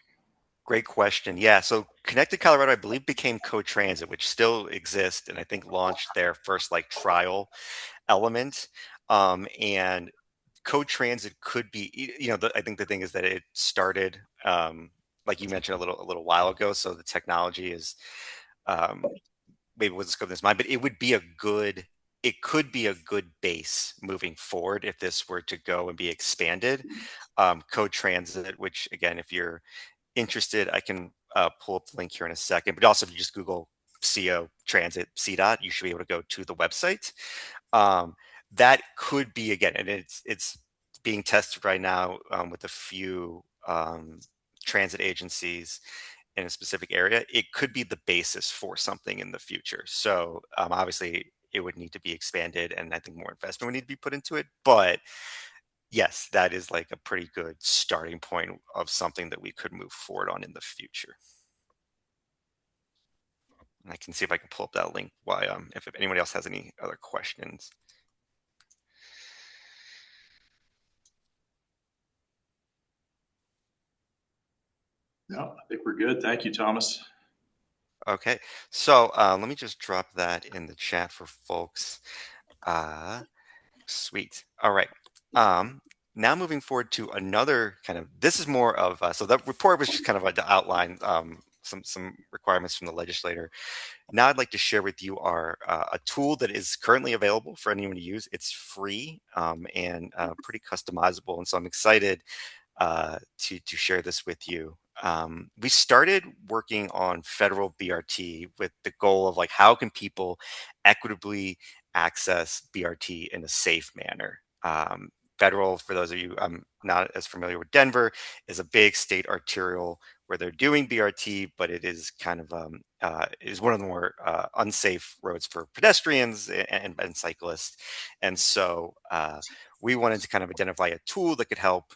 Great question. Yeah. So Connected Colorado, I believe, became Co-Transit, which still exists, and I think launched their first like trial element. And Co-Transit could be, I think the thing is that it started, like you mentioned a little while ago. So the technology is maybe wasn't scope of this mind, but it could be a good base moving forward if this were to go and be expanded. Co-Transit, which again, if you're interested, I can pull up the link here in a second, but also if you just Google CO Transit CDOT, you should be able to go to the website. That could be, again, and it's being tested right now with a few transit agencies in a specific area. It could be the basis for something in the future. So obviously it would need to be expanded, and I think more investment would need to be put into it. But yes, that is like a pretty good starting point of something that we could move forward on in the future. And I can see if I can pull up that link while if anybody else has any other questions. No, I think we're good. Thank you, Thomas. Okay, so let me just drop that in the chat for folks. Sweet. All right. Now moving forward to another kind of, this is more of, so the report was just kind of to outline some requirements from the legislator. Now I'd like to share with you a tool that is currently available for anyone to use. It's free and pretty customizable. And so I'm excited to share this with you. We started working on federal BRT with the goal of like, how can people equitably access BRT in a safe manner? Federal, for those of you not as familiar with Denver, is a big state arterial where they're doing BRT, but it is kind of is one of the more unsafe roads for pedestrians and cyclists. And so we wanted to kind of identify a tool that could help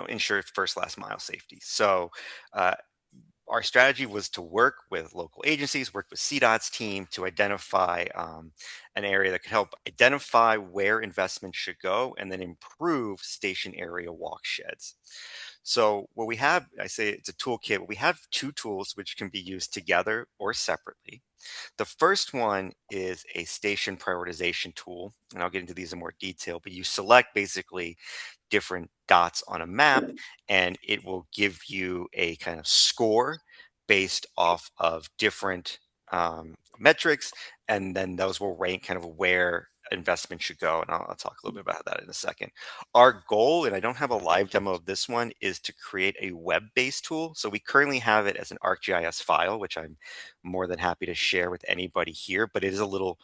ensure first last mile safety. So our strategy was to work with local agencies, work with CDOT's team to identify an area that could help identify where investment should go and then improve station area walk sheds. So what we have, I say it's a toolkit, we have two tools which can be used together or separately. The first one is a station prioritization tool, and I'll get into these in more detail, but you select basically different dots on a map and it will give you a kind of score based off of different metrics, and then those will rank kind of where investment should go, and I'll talk a little bit about that in a second. Our goal, and I don't have a live demo of this one, is to create a web-based tool. So we currently have it as an ArcGIS file, which I'm more than happy to share with anybody here, but it is a little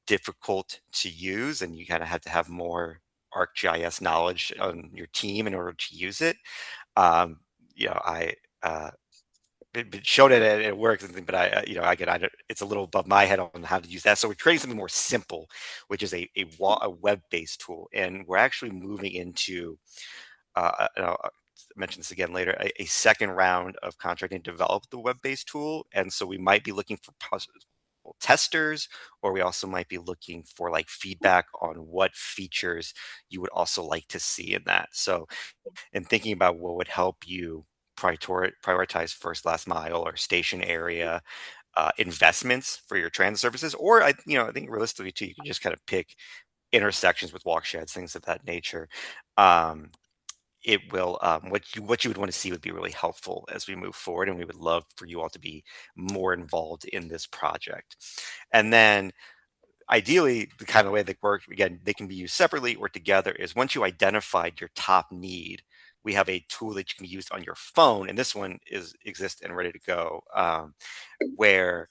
difficult to use, and you kind of have to have more ArcGIS knowledge on your team in order to use it. I showed it and it works, but it's a little above my head on how to use that. So we're creating something more simple, which is a web-based tool, and we're actually moving into. I'll mention this again later. A second round of contracting to develop the web-based tool, and so we might be looking for couple testers, or we also might be looking for like feedback on what features you would also like to see in that. So in thinking about what would help you prioritize first last mile or station area investments for your transit services, or I think realistically too, you could just kind of pick intersections with walk sheds, things of that nature. It will what you would want to see would be really helpful as we move forward, and we would love for you all to be more involved in this project. And then ideally, the kind of way they work, again, they can be used separately or together, is once you identified your top need, we have a tool that you can use on your phone, and this one exists and ready to go, where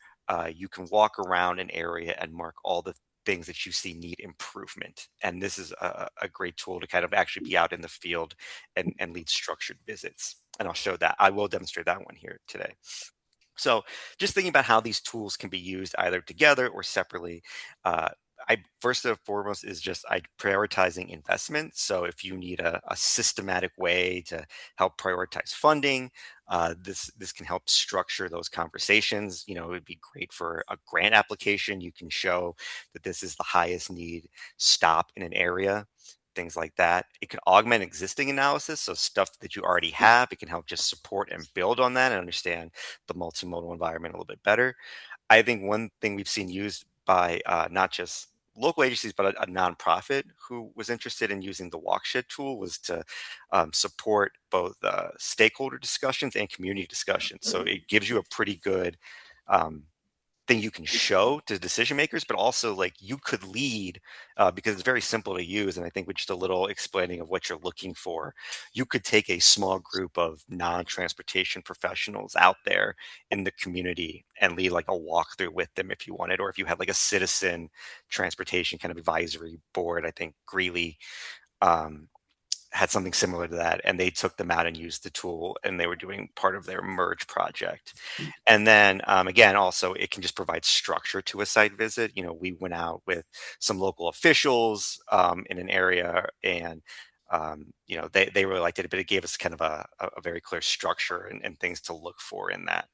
you can walk around an area and mark all the things that you see need improvement. And this is a great tool to kind of actually be out in the field and lead structured visits. And I'll show that. I will demonstrate that one here today. So just thinking about how these tools can be used either together or separately, I first and foremost is just prioritizing investment. So if you need a systematic way to help prioritize funding, this can help structure those conversations. It would be great for a grant application. You can show that this is the highest need stop in an area, things like that. It can augment existing analysis, so stuff that you already have. It can help just support and build on that and understand the multimodal environment a little bit better. I think one thing we've seen used by not just local agencies, but a nonprofit who was interested in using the Walkshed tool was to support both stakeholder discussions and community discussions. So it gives you a pretty good thing you can show to decision makers, but also like you could lead because it's very simple to use. And I think with just a little explaining of what you're looking for, you could take a small group of non-transportation professionals out there in the community and lead like a walkthrough with them if you wanted, or if you had like a citizen transportation kind of advisory board. I think Greeley had something similar to that, and they took them out and used the tool, and they were doing part of their merge project. And then again, also it can just provide structure to a site visit. We went out with some local officials in an area, and they really liked it, but it gave us kind of a very clear structure and things to look for in that.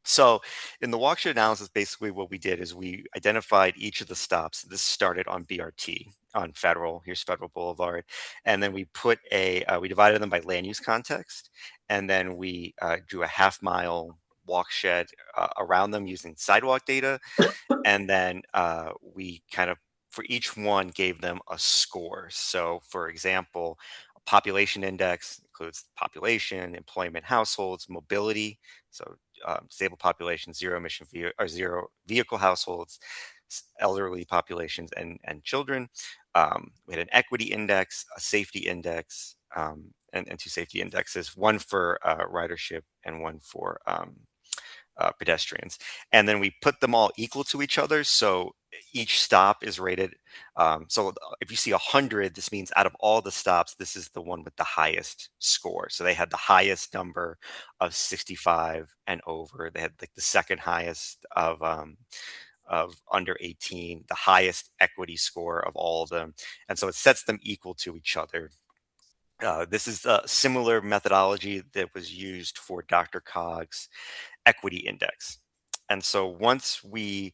So in the walkthrough analysis, basically what we did is we identified each of the stops. This started on BRT on Federal, here's Federal Boulevard. And then we we divided them by land use context. And then we drew a half-mile walk shed around them using sidewalk data. And then we kind of, for each one, gave them a score. So for example, a population index includes population, employment, households, mobility. So disabled population, zero vehicle households, elderly populations, and children. We had an equity index, a safety index, and two safety indexes, one for ridership and one for pedestrians. And then we put them all equal to each other. So each stop is rated. So if you see 100, this means out of all the stops, this is the one with the highest score. So they had the highest number of 65 and over. They had like the second highest of under 18, the highest equity score of all of them. And so it sets them equal to each other. This is a similar methodology that was used for Dr. Cog's equity index. And so once we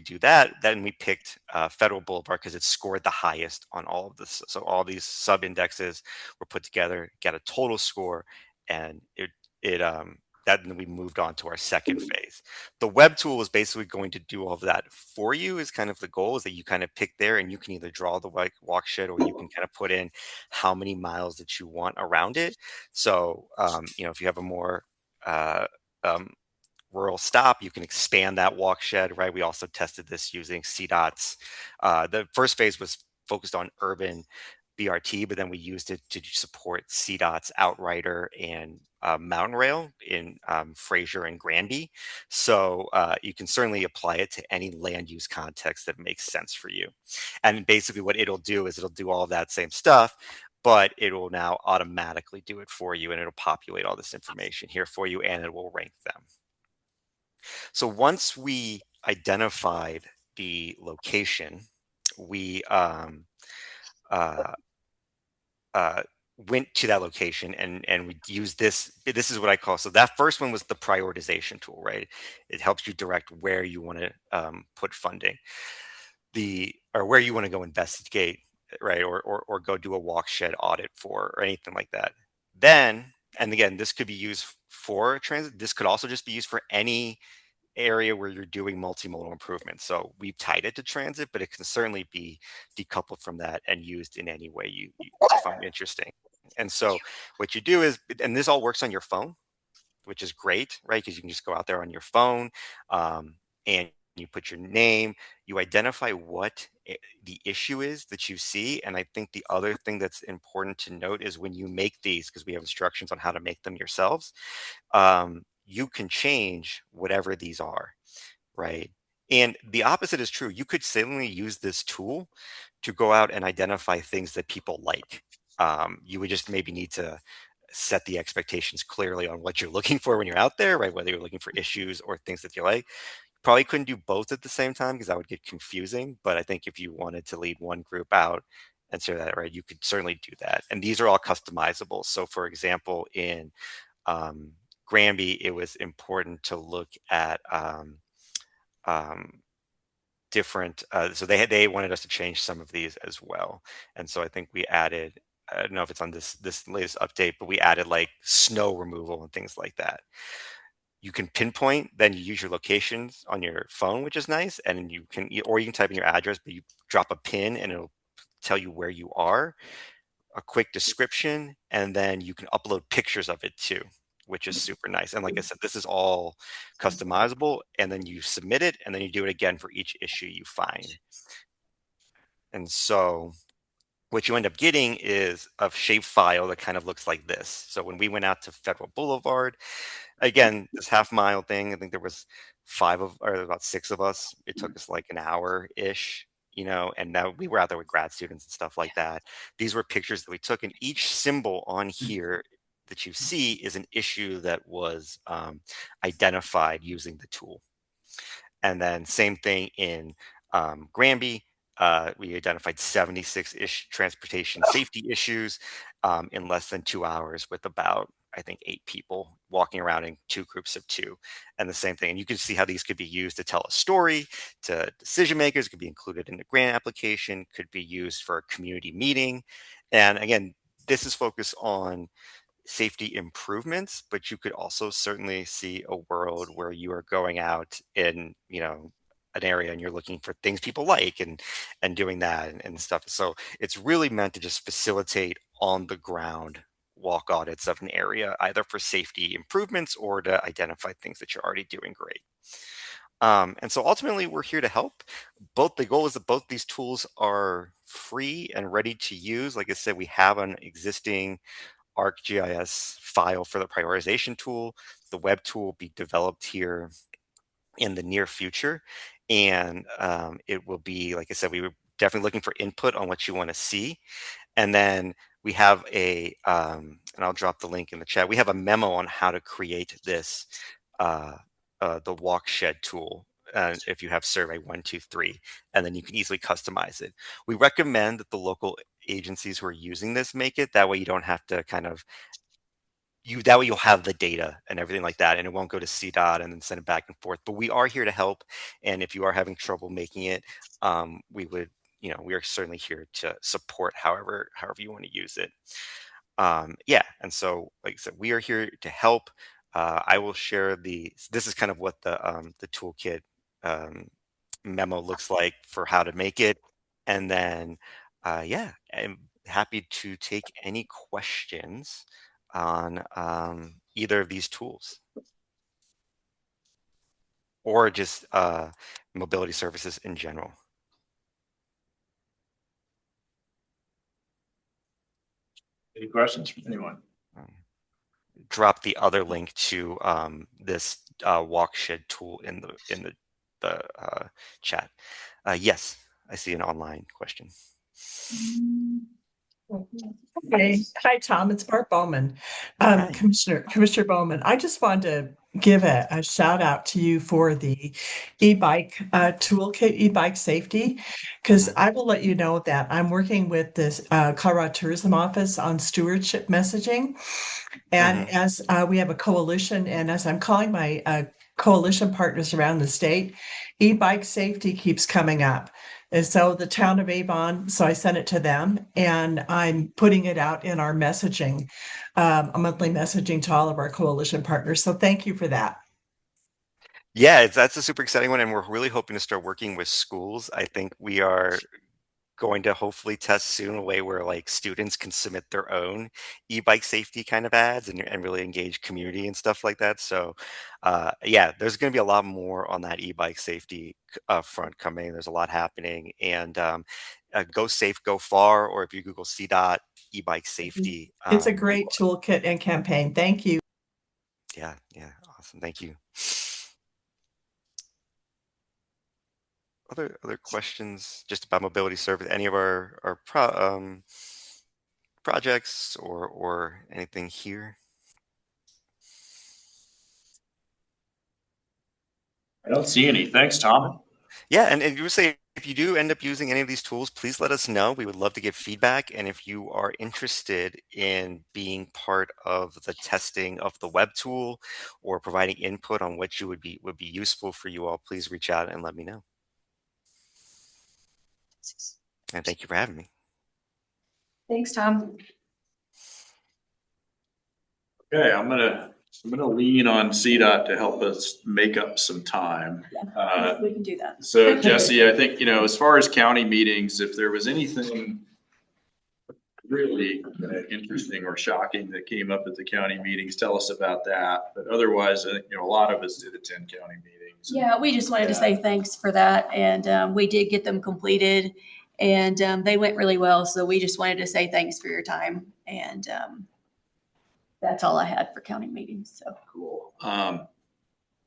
do that, then we picked Federal Boulevard because it scored the highest on all of this. So all these sub indexes were put together, got a total score, and then we moved on to our second phase. The web tool is basically going to do all of that for you. Is kind of the goal, is that you kind of pick there, and you can either draw the walk shed, or you can kind of put in how many miles that you want around it. So if you have a more rural stop, you can expand that walk shed, right? We also tested this using CDOT's. The first phase was focused on urban BRT, but then we used it to support CDOT's Outrider and Mountain Rail in Fraser and Granby. So you can certainly apply it to any land use context that makes sense for you. And basically what it'll do is it'll do all of that same stuff, but it will now automatically do it for you, and it'll populate all this information here for you, and it will rank them. So once we identified the location, we went to that location and we used this. This is what I call, so that first one was the prioritization tool, right? It helps you direct where you want to put funding, or where you want to go investigate, right? Or go do a walk shed audit for, or anything like that. Then, and again, this could be used for transit. This could also just be used for any area where you're doing multimodal improvements. So we've tied it to transit, but it can certainly be decoupled from that and used in any way you find interesting. And so what you do is, and this all works on your phone, which is great, right? Because you can just go out there on your phone, and you put your name, you identify what the issue is that you see. And I think the other thing that's important to note is when you make these, because we have instructions on how to make them yourselves, you can change whatever these are, right? And the opposite is true. You could suddenly use this tool to go out and identify things that people like. You would just maybe need to set the expectations clearly on what you're looking for when you're out there, right? Whether you're looking for issues or things that you like. Probably couldn't do both at the same time because that would get confusing. But I think if you wanted to lead one group out and say that, right, you could certainly do that. And these are all customizable. So for example, in Granby, it was important to look at um, different. So they wanted us to change some of these as well, and so I think we added. I don't know if it's on this latest update, but we added like snow removal and things like that. You can pinpoint, then you use your locations on your phone, which is nice, and you can, or you can type in your address, but you drop a pin and it'll tell you where you are, a quick description, and then you can upload pictures of it too, which is super nice. And like I said, this is all customizable, and then you submit it, and then you do it again for each issue you find. And so what you end up getting is a shape file that kind of looks like this. So when we went out to Federal Boulevard, again, this half-mile thing, I think there was about 6 of us. It took us like an hour-ish, and now we were out there with grad students and stuff like that. These were pictures that we took, and each symbol on here that you see is an issue that was identified using the tool. And then same thing in Granby. We identified 76-ish transportation safety issues in less than 2 hours with about, I think, 8 people walking around in 2 groups of 2. And the same thing. And you can see how these could be used to tell a story to decision makers, could be included in the grant application, could be used for a community meeting. And again, this is focused on safety improvements, but you could also certainly see a world where you are going out in, an area and you're looking for things people like and doing that and stuff. So it's really meant to just facilitate on the ground walk audits of an area, either for safety improvements or to identify things that you're already doing great. And so ultimately we're here to help. The goal is that both these tools are free and ready to use. Like I said, we have an existing ArcGIS file for the prioritization tool. The web tool will be developed here in the near future. And it will be, like I said, we were definitely looking for input on what you want to see. And then we have and I'll drop the link in the chat. We have a memo on how to create this, the walk shed tool. If you have survey 1, 2, 3, and then you can easily customize it. We recommend that the local agencies who are using this make it. That way you don't have to that way you'll have the data and everything like that, and it won't go to CDOT and then send it back and forth. But we are here to help. And if you are having trouble making it, we are certainly here to support however you want to use it. And so, like I said, we are here to help. I will share this is kind of what the toolkit memo looks like for how to make it. And then, I'm happy to take any questions on either of these tools or just mobility services in general. Any questions from anyone? Drop the other link to this walk shed tool in the chat. Yes, I see an online question. Hi, Tom. It's Barb Bowman. Commissioner Bowman, I just wanted to give a shout out to you for the e-bike toolkit, e-bike safety, because I will let you know that I'm working with this Colorado Tourism Office on stewardship messaging. And as we have a coalition, and as I'm calling my coalition partners around the state, e-bike safety keeps coming up. And so the town of Avon, so I sent it to them and I'm putting it out in our messaging, a monthly messaging to all of our coalition partners. So thank you for that. Yeah, that's a super exciting one, and we're really hoping to start working with schools. I think we are going to hopefully test soon a way where like students can submit their own e-bike safety kind of ads and really engage community and stuff like that. So yeah, there's going to be a lot more on that e-bike safety front coming. There's a lot happening, and go safe, go far, or if you Google CDOT e-bike safety, It's a great toolkit and campaign. Thank you. yeah, awesome. Thank you. Other questions just about mobility service, any of our projects or anything here? I don't see any. Thanks, Tom. Yeah, and you would say if you do end up using any of these tools, please let us know. We would love to get feedback. And if you are interested in being part of the testing of the web tool or providing input on what you would be useful for you all, please reach out and let me know. And thank you for having me. Thanks, Tom. Okay, I'm gonna lean on CDOT to help us make up some time. We can do that. So Jesse, I think, as far as county meetings, if there was anything really interesting or shocking that came up at the county meetings, tell us about that. But otherwise, I think, a lot of us did attend county meetings. Yeah, we just wanted to say thanks for that. And we did get them completed and they went really well. So we just wanted to say thanks for your time. And that's all I had for county meetings. So Cool.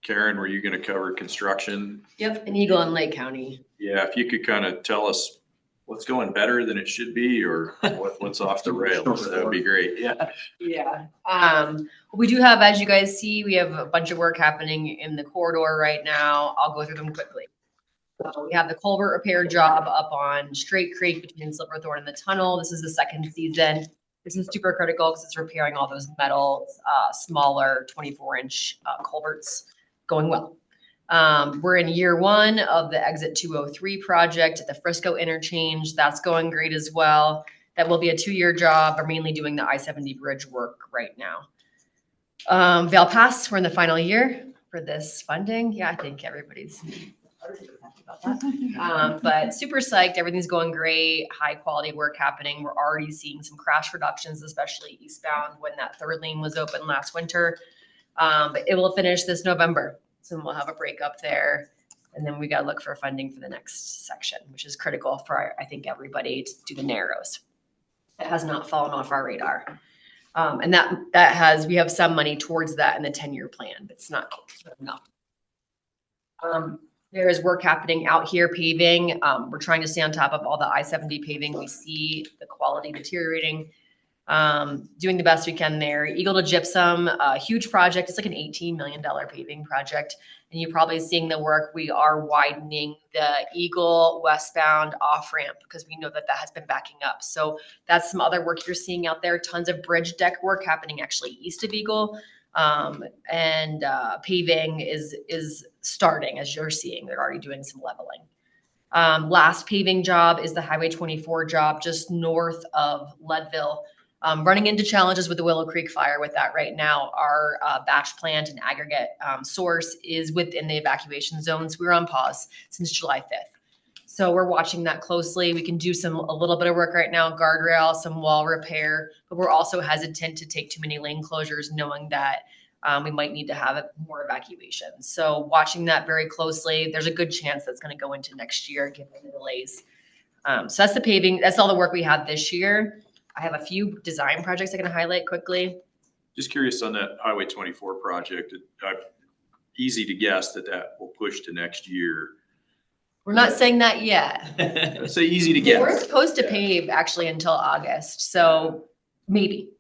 Karen, were you going to cover construction? Yep, in Eagle and Lake County. Yeah, if you could kind of tell us what's going better than it should be, or what's off the rails, that would be great. Yeah. Yeah. We do have, as you guys see, we have a bunch of work happening in the corridor right now. I'll go through them quickly. We have the culvert repair job up on Straight Creek between Silverthorne and the tunnel. This is the second season. This is super critical because it's repairing all those metal, smaller 24-inch culverts. Going well. We're in year one of the exit 203 project at the Frisco interchange. That's going great as well. That will be a 2-year job. We're mainly doing the I-70 bridge work right now. Valpass, we're in the final year for this funding. Yeah, I think everybody's happy about that. But super psyched. Everything's going great. High quality work happening. We're already seeing some crash reductions, especially eastbound when that third lane was open last winter. But it will finish this November. So we'll have a break up there. And then we got to look for funding for the next section, which is critical for, I think, everybody to do the narrows. It has not fallen off our radar. And we have some money towards that in the 10-year plan, but it's not enough. There is work happening out here paving. We're trying to stay on top of all the I-70 paving. We see the quality deteriorating. Doing the best we can there. Eagle to Gypsum, a huge project. It's like an $18 million paving project. And you're probably seeing the work. We are widening the Eagle westbound off ramp because we know that has been backing up. So that's some other work you're seeing out there. Tons of bridge deck work happening actually east of Eagle. And paving is starting, as you're seeing. They're already doing some leveling. Last paving job is the Highway 24 job just north of Leadville. Running into challenges with the Willow Creek fire with that right now. Our batch plant and aggregate source is within the evacuation zones. We're on pause since July 5th. So we're watching that closely. We can do a little bit of work right now, guardrail, some wall repair, but we're also hesitant to take too many lane closures, knowing that we might need to have more evacuations. So watching that very closely. There's a good chance that's going to go into next year given the delays. So that's the paving. That's all the work we had this year. I have a few design projects I can highlight quickly. Just curious on that Highway 24 project. Easy to guess that will push to next year. We're not saying that yet. So easy to They get. weren't supposed to pave actually until August, so maybe.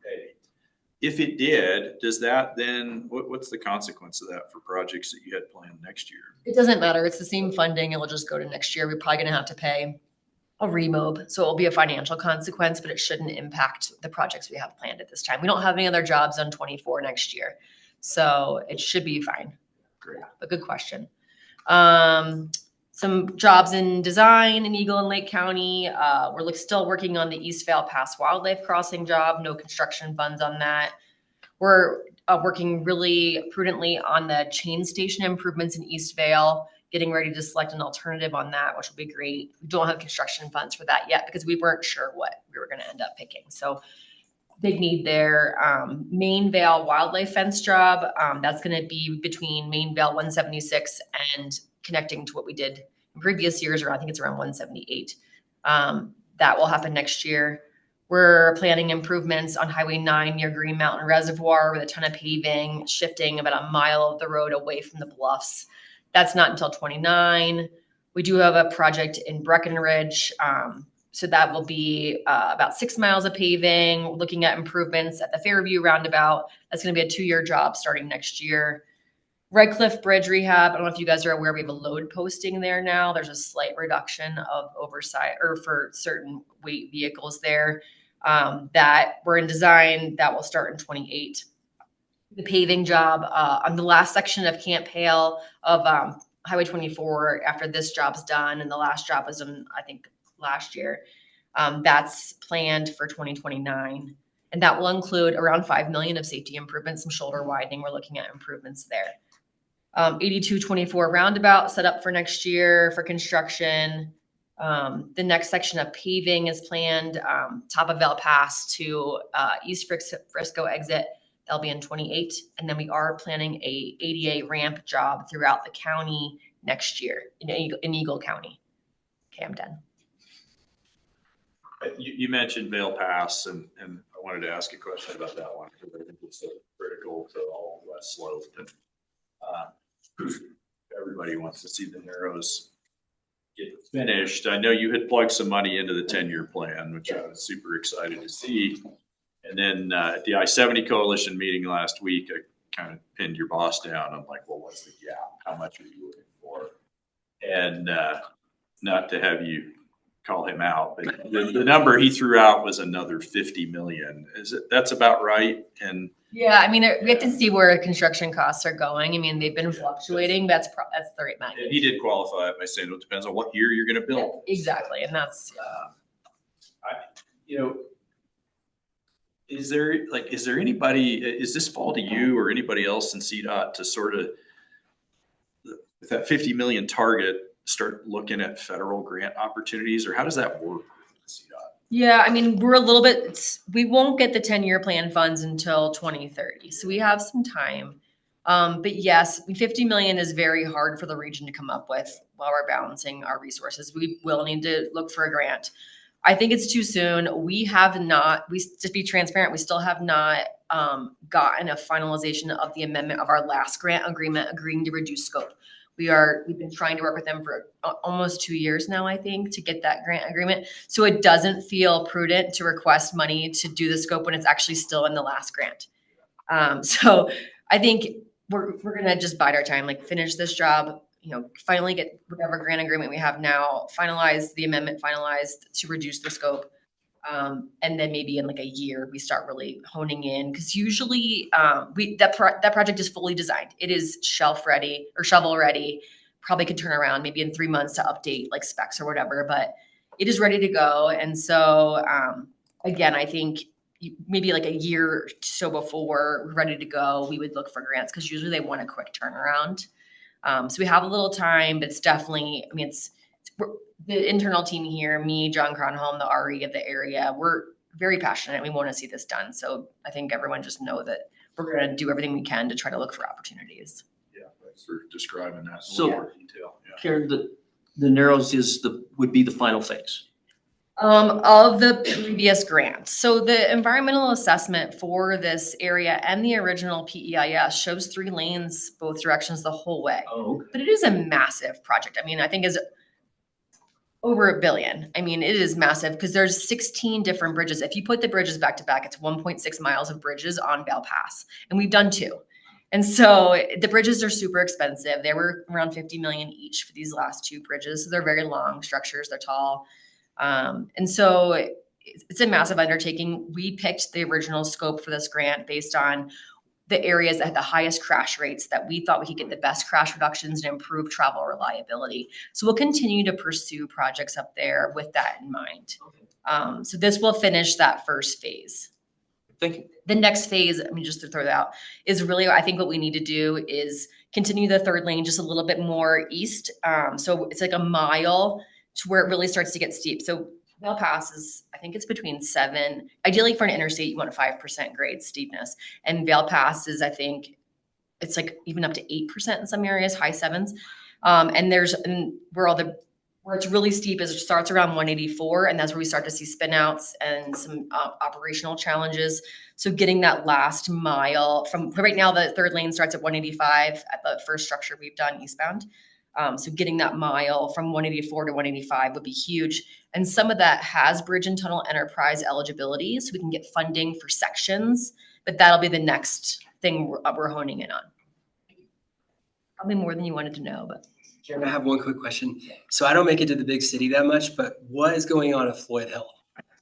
If it did, does that then, what's the consequence of that for projects that you had planned next year? It doesn't matter. It's the same funding. It'll just go to next year. We're probably gonna have to pay a remob. So it'll be a financial consequence, but it shouldn't impact the projects we have planned at this time. We don't have any other jobs on 24 next year. So it should be fine. Great. A good question. Some jobs in design in Eagle and Lake County. We're still working on the East Vale Pass Wildlife Crossing job. No construction funds on that. We're working really prudently on the chain station improvements in East Vale, getting ready to select an alternative on that, which will be great. We don't have construction funds for that yet because we weren't sure what we were going to end up picking. So big need there. Main Vale Wildlife Fence job. That's going to be between Main Vale 176 and connecting to what we did in previous years, or I think it's around 178. That will happen next year. We're planning improvements on Highway 9 near Green Mountain Reservoir with a ton of paving, shifting about a mile of the road away from the bluffs. That's not until 29. We do have a project in Breckenridge. So that will be about 6 miles of paving. We're looking at improvements at the Fairview roundabout. That's going to be a 2-year job starting next year. Red Cliff Bridge rehab. I don't know if you guys are aware, we have a load posting there now. There's a slight reduction of oversight or for certain weight vehicles there that we're in design that will start in 28. The paving job on the last section of Camp Hale of Highway 24 after this job's done, and the last job was in, I think, last year. That's planned for 2029. And that will include around 5 million of safety improvements, some shoulder widening. We're looking at improvements there. 8224 roundabout set up for next year for construction. The next section of paving is planned, top of El Pass to East Frisco exit. That'll be in 28. And then we are planning a ADA ramp job throughout the county next year in Eagle County, Camden. You mentioned Vale Pass, and I wanted to ask a question about that one because I think it's so critical to all of West Slope. And everybody wants to see the Narrows get finished. I know you had plugged some money into the 10-year plan, which I was super excited to see. And then at the I-70 Coalition meeting last week, I kind of pinned your boss down. I'm like, well, what's the gap? How much are you looking for? And not to have you call him out, but the number he threw out was another 50 million. That's about right? And yeah, I mean, we have to see where construction costs are going. I mean, they've been fluctuating. That's the right magnitude. And he did qualify it by saying it depends on what year you're going to build. Yeah, exactly, and that's is there anybody? Is this fall to you or anybody else in CDOT to sort of with that 50 million target start looking at federal grant opportunities, or how does that work with CDOT? Yeah, I mean, we're a little bit, we won't get the 10-year plan funds until 2030. So we have some time. But yes, 50 million is very hard for the region to come up with while we're balancing our resources. We will need to look for a grant. I think it's too soon. To be transparent, we still have not gotten a finalization of the amendment of our last grant agreement agreeing to reduce scope. We've been trying to work with them for almost 2 years now, I think, to get that grant agreement. So it doesn't feel prudent to request money to do the scope when it's actually still in the last grant. So I think we're going to just bide our time, like finish this job, finally get whatever grant agreement we have now, finalize the amendment, finalized to reduce the scope. And then maybe in like a year, we start really honing in, because usually that project is fully designed. It is shovel ready, probably could turn around maybe in 3 months to update like specs or whatever, but it is ready to go. And so again, I think maybe like a year or so before we're ready to go, we would look for grants because usually they want a quick turnaround. So we have a little time, but it's definitely, the internal team here, me, John Cronholm, the RE of the area, we're very passionate. We want to see this done. So I think everyone just know that we're going to do everything we can to try to look for opportunities. Yeah, thanks for describing that in a So, little more detail. Yeah. Karen, the Narrows would be the final phase. Of the previous grant. So the environmental assessment for this area and the original PEIS shows 3 lanes both directions the whole way. Oh, okay. But it is a massive project. I mean, I think over $1 billion. I mean, it is massive because there's 16 different bridges. If you put the bridges back to back, it's 1.6 miles of bridges on Vail Pass, and we've done 2. And so the bridges are super expensive. They were around 50 million each for these last 2 bridges. So they're very long structures, they're tall. And so it's a massive undertaking. We picked the original scope for this grant based on the areas that had the highest crash rates, that we thought we could get the best crash reductions and improve travel reliability. So we'll continue to pursue projects up there with that in mind. So this will finish that first phase. Thank you. The next phase, I mean, just to throw that out, is really, I think what we need to do is continue the 3rd lane just a little bit more east. So it's like a mile to where it really starts to get steep. So Vail Pass is, I think it's between 7. Ideally for an interstate, you want a 5% grade steepness. And Vail Pass is, I think, it's like even up to 8% in some areas, high 7s. And where it's really steep is it starts around 184, and that's where we start to see spinouts and some operational challenges. So getting that last mile from right now, the 3rd lane starts at 185 at the first structure we've done eastbound. So getting that mile from 184 to 185 would be huge. And some of that has bridge and tunnel enterprise eligibility, so we can get funding for sections, but that'll be the next thing we're honing in on. Probably more than you wanted to know, but. Karen, I have one quick question. So I don't make it to the big city that much, but what is going on at Floyd Hill?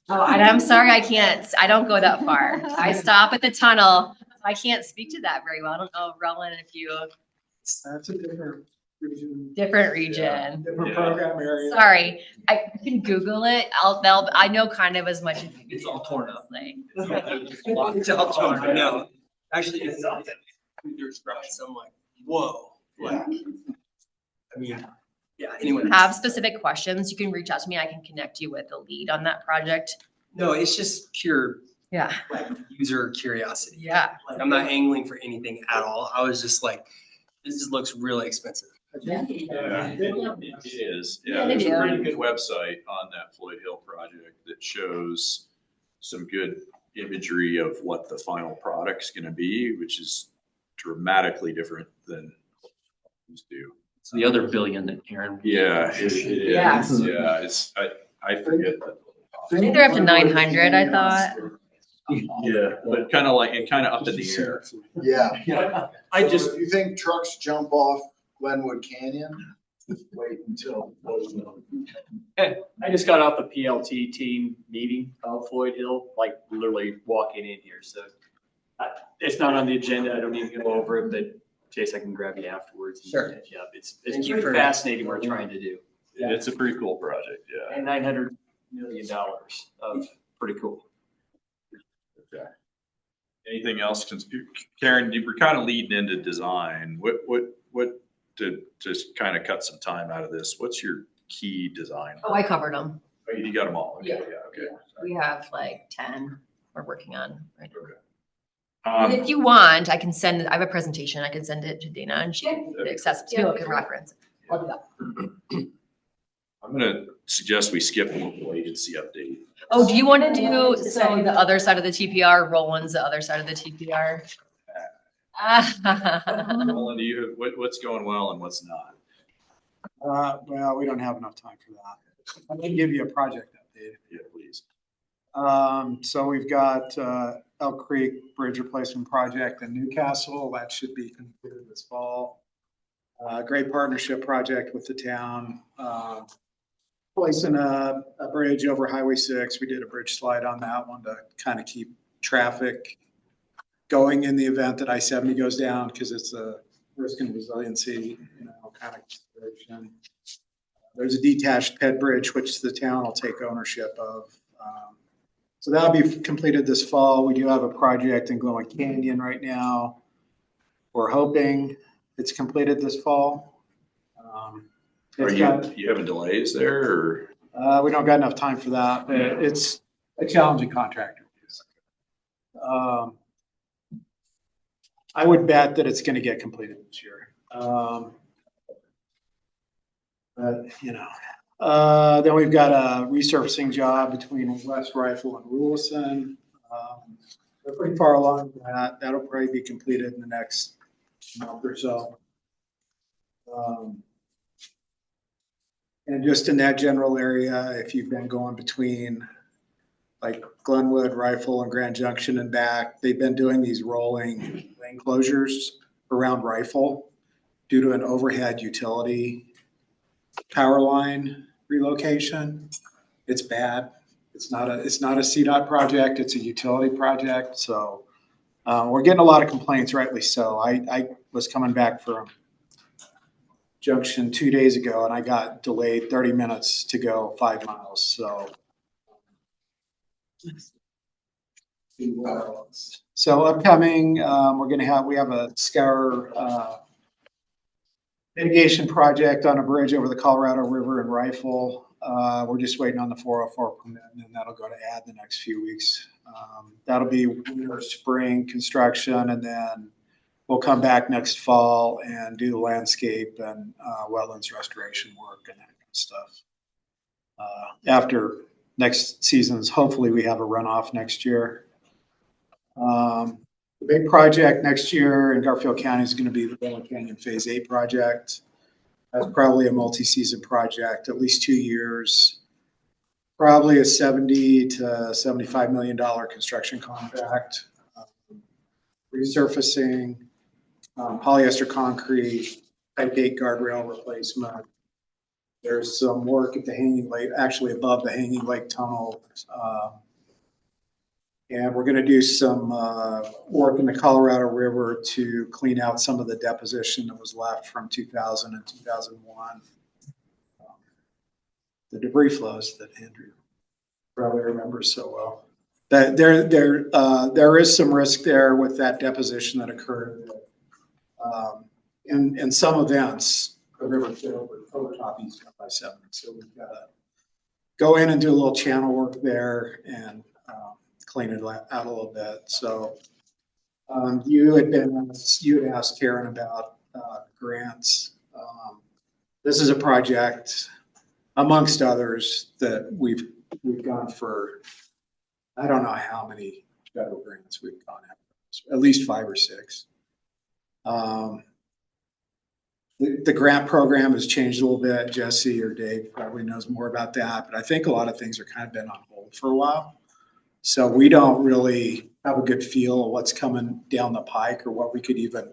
Oh, I'm sorry, I don't go that far. I stop at the tunnel. I can't speak to that very well. I don't know, Roland, if you. That's a different region. Different region. Different program area. Sorry, I can Google it. I know kind of as much as. It's all torn up. Like. It's all torn, I know. Actually, it's not. So I'm like, whoa. Like, I mean, yeah, anyway. Have specific questions, you can reach out to me. I can connect you with the lead on that project. No, it's just pure, yeah, like user curiosity. Yeah. Like I'm not angling for anything at all. I was just like, this just looks really expensive. Yeah, it is. Yeah, Yeah, they there's a do. pretty good website on that Floyd Hill project that shows some good imagery of what the final product's gonna be, which is dramatically different than what we do. It's the other billion that Karen. Yeah, it is. Yeah. Yeah, I forget that. I think they're up to 900, I thought. Yeah, but kind of up in the air. Yeah. I So if you think trucks jump off Glenwood Canyon, just wait until. I just got off the PLT team meeting of Floyd Hill, like literally walking in here. So it's not on the agenda. I don't need to go over it, but Chase, I can grab you afterwards. Sure. Yeah, it's pretty fascinating what we're trying to do. It's a pretty cool project, yeah. And $900 million of pretty cool. Okay. Anything else? Karen, you were kind of leading into design. What to just kind of cut some time out of this? What's your key design? Oh, I covered them. Oh, you got them all. Okay, Yeah. okay. We have like 10 we're working on right now. Okay. And if you want, I have a presentation. I can send it to Dana and she can access it too. I can reference it. I'll do that. I'm gonna suggest we skip the local agency update. Oh, do you want to do the other side of the TPR? Roland's the other side of the TPR. Roland, what's going well and what's not? Well, we don't have enough time for that. I'm gonna give you a project update. Yeah, please. So we've got Elk Creek Bridge Replacement Project in Newcastle. That should be completed this fall. Great partnership project with the town. Placing a bridge over Highway 6. We did a bridge slide on that one to kind of keep traffic going in the event that I-70 goes down, because it's a risk and resiliency, kind of consideration. There's a detached ped bridge, which the town will take ownership of. So that'll be completed this fall. We do have a project in Glowing Canyon right now. We're hoping it's completed this fall. Are you having delays there, or? We don't got enough time for that. It's a challenging contractor. I would bet that it's going to get completed this year. Then we've got a resurfacing job between West Rifle and Rulison. We're pretty far along with that. That'll probably be completed in the next month or so. And just in that general area, if you've been going between like Glenwood, Rifle, and Grand Junction and back, they've been doing these rolling lane closures around Rifle due to an overhead utility power line relocation. It's bad. It's not a CDOT project. It's a utility project. So we're getting a lot of complaints, rightly so. I was coming back from Junction 2 days ago and I got delayed 30 minutes to go 5 miles. So upcoming, we have a scour mitigation project on a bridge over the Colorado River in Rifle. We're just waiting on the 404 permit, and then that'll go to add the next few weeks. That'll be winter, spring construction, and then we'll come back next fall and do landscape and wetlands restoration work and that kind of stuff. After next season's, hopefully we have a runoff next year. The big project next year in Garfield County is going to be the Bowling Canyon Phase 8 project. That's probably a multi-season project, at least 2 years. Probably a $70 to $75 million construction contract. Resurfacing, polyester concrete, type 8 guardrail replacement. There's some work at the Hanging Lake, actually above the Hanging Lake Tunnel. And we're going to do some work in the Colorado River to clean out some of the deposition that was left from 2000 and 2001. The debris flows that Andrew probably remembers so well. That there is some risk there with that deposition that occurred in some events. The river filled with overtop East by 7. So we've got to go in and do a little channel work there and clean it out a little bit. So you had asked Karen about grants. This is a project, amongst others, that we've gone for. I don't know how many federal grants we've gone after, at least 5 or 6. The grant program has changed a little bit. Jesse or Dave probably knows more about that, but I think a lot of things are kind of been on hold for a while. So we don't really have a good feel of what's coming down the pike or what we could even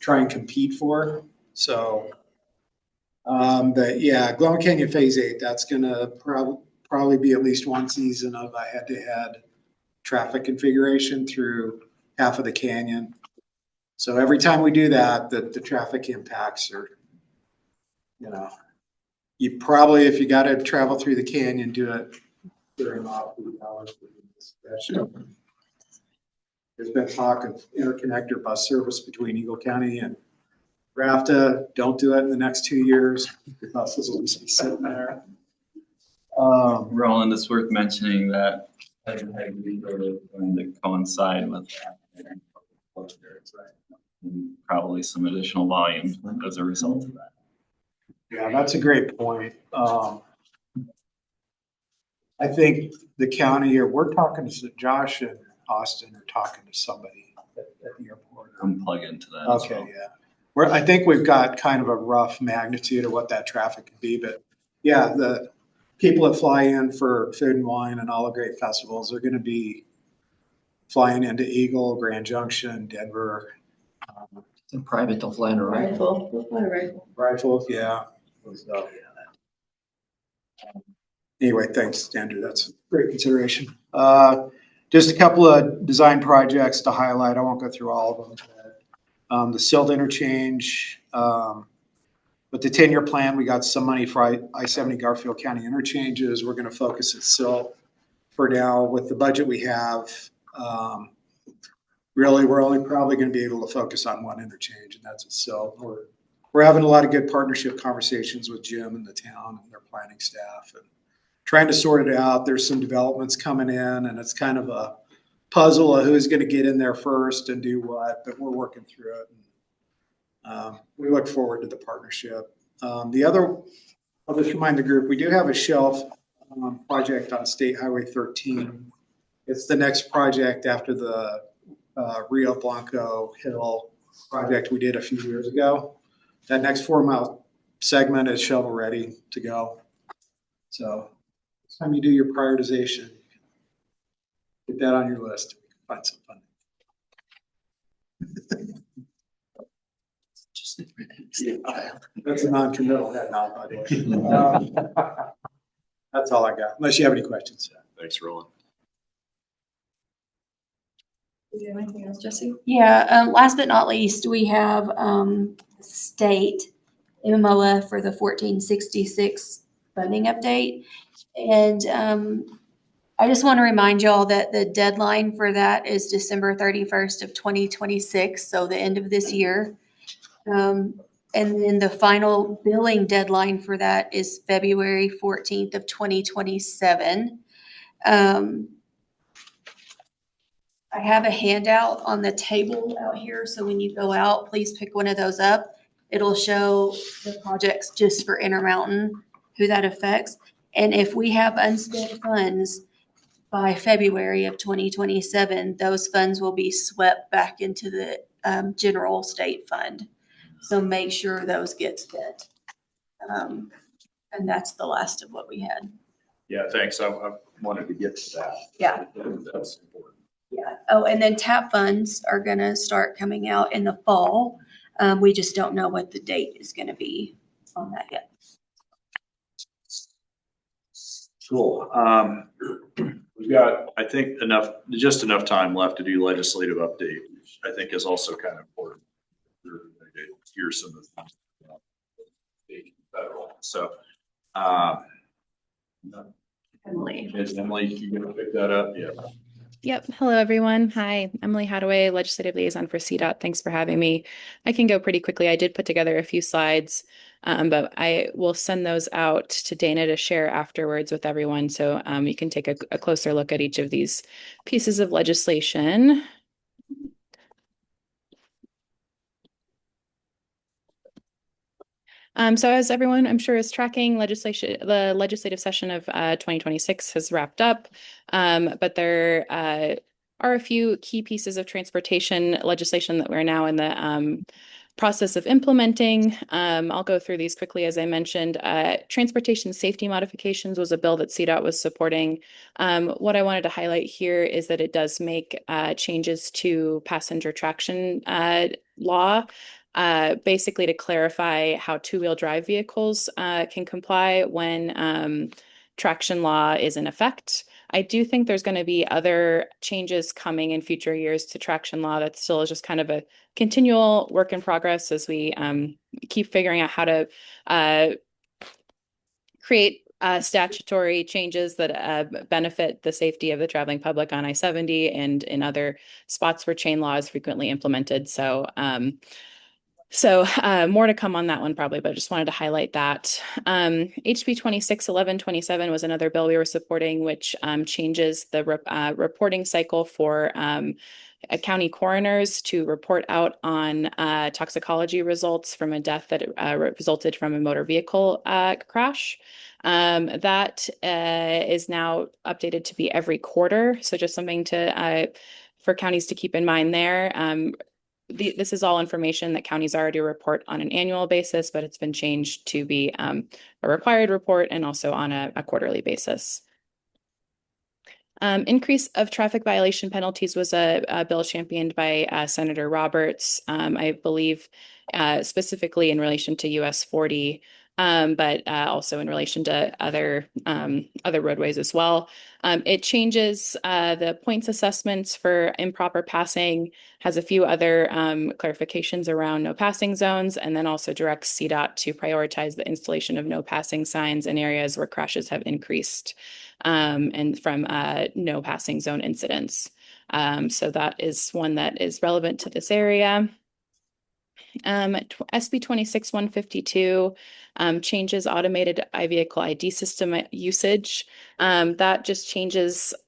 try and compete for. So, but yeah, Glen Canyon Phase 8, that's going to probably be at least one season of a head-to-head traffic configuration through half of the canyon. So every time we do that, the traffic impacts are, you probably, if you got to travel through the canyon, do it during off-peak hours. There's been talk of interconnector bus service between Eagle County and RAFTA. Don't do it in the next 2 years. The buses will just be sitting there. Roland, it's worth mentioning that going to coincide with that. And probably some additional volume as a result of that. Yeah, that's a great point. I think the county, or we're talking to Josh and Austin are talking to somebody at the airport. I'm plug into that. Okay, well. Yeah. I think we've got kind of a rough magnitude of what that traffic could be, but yeah, the people that fly in for Food and Wine and Olive Great festivals are going to be flying into Eagle, Grand Junction, Denver. And private, they'll fly in a Rifle. Rifle, yeah. So, anyway, thanks, Andrew. That's a great consideration. Just a couple of design projects to highlight. I won't go through all of them. The silt interchange. With the 10-year plan, we got some money for I-70 Garfield County interchanges. We're going to focus at silt for now. With the budget we have, really, we're only probably going to be able to focus on one interchange, and that's at silt. We're having a lot of good partnership conversations with Jim and the town and their planning staff and trying to sort it out. There's some developments coming in, and it's kind of a puzzle of who's going to get in there first and do what, but we're working through it. We look forward to the partnership. I'll just remind the group, we do have a shelf project on State Highway 13. It's the next project after the Rio Blanco Hill project we did a few years ago. That next 4-mile segment is shovel ready to go. So next time you do your prioritization, get that on your list. Find some funding. That's a non-committal head nod, by the way. That's all I got, unless you have any questions. Thanks, Roland. Do you have anything else, Jesse? Yeah, last but not least, we have state MMOF for the 1466 funding update. And I just want to remind y'all that the deadline for that is December 31st of 2026, so the end of this year. And then the final billing deadline for that is February 14th of 2027. I have a handout on the table out here, so when you go out, please pick one of those up. It'll show the projects just for Intermountain, who that affects. And if we have unspent funds by February of 2027, those funds will be swept back into the general state fund. So make sure those get spent. And that's the last of what we had. Yeah, thanks. I wanted to get to that. Yeah. That's important. Yeah. Oh, and then TAP funds are gonna start coming out in the fall. We just don't know what the date is gonna be on that yet. Cool. We've got, I think, just enough time left to do legislative update, which I think is also kind of important. Hear some of the things, state and federal. So, Emily. Is Emily, you gonna pick that up? Yeah. Yep. Hello, everyone. Hi, Emily Hadaway, Legislative Liaison for CDOT. Thanks for having me. I can go pretty quickly. I did put together a few slides, but I will send those out to Dana to share afterwards with everyone. So you can take a closer look at each of these pieces of legislation. So as everyone, I'm sure, is tracking legislation, the legislative session of 2026 has wrapped up, but there are a few key pieces of transportation legislation that we're now in the process of implementing. I'll go through these quickly. As I mentioned, transportation safety modifications was a bill that CDOT was supporting. What I wanted to highlight here is that it does make changes to passenger traction law. Basically to clarify how two-wheel drive vehicles can comply when traction law is in effect. I do think there's going to be other changes coming in future years to traction law that still is just kind of a continual work in progress as we keep figuring out how to create statutory changes that benefit the safety of the traveling public on I-70 and in other spots where chain law is frequently implemented. So more to come on that one probably, but I just wanted to highlight that. HB 261127 was another bill we were supporting, which changes the reporting cycle for county coroners to report out on toxicology results from a death that resulted from a motor vehicle crash. That is now updated to be every quarter. So just something to for counties to keep in mind there. This is all information that counties already report on an annual basis, but it's been changed to be a required report and also on a quarterly basis. Increase of traffic violation penalties was a bill championed by Senator Roberts, I believe, specifically in relation to US 40, but also in relation to other roadways as well. It changes the points assessments for improper passing, has a few other clarifications around no passing zones, and then also directs CDOT to prioritize the installation of no passing signs in areas where crashes have increased and from no passing zone incidents. So that is one that is relevant to this area. SB 26152 changes automated vehicle ID system usage. That just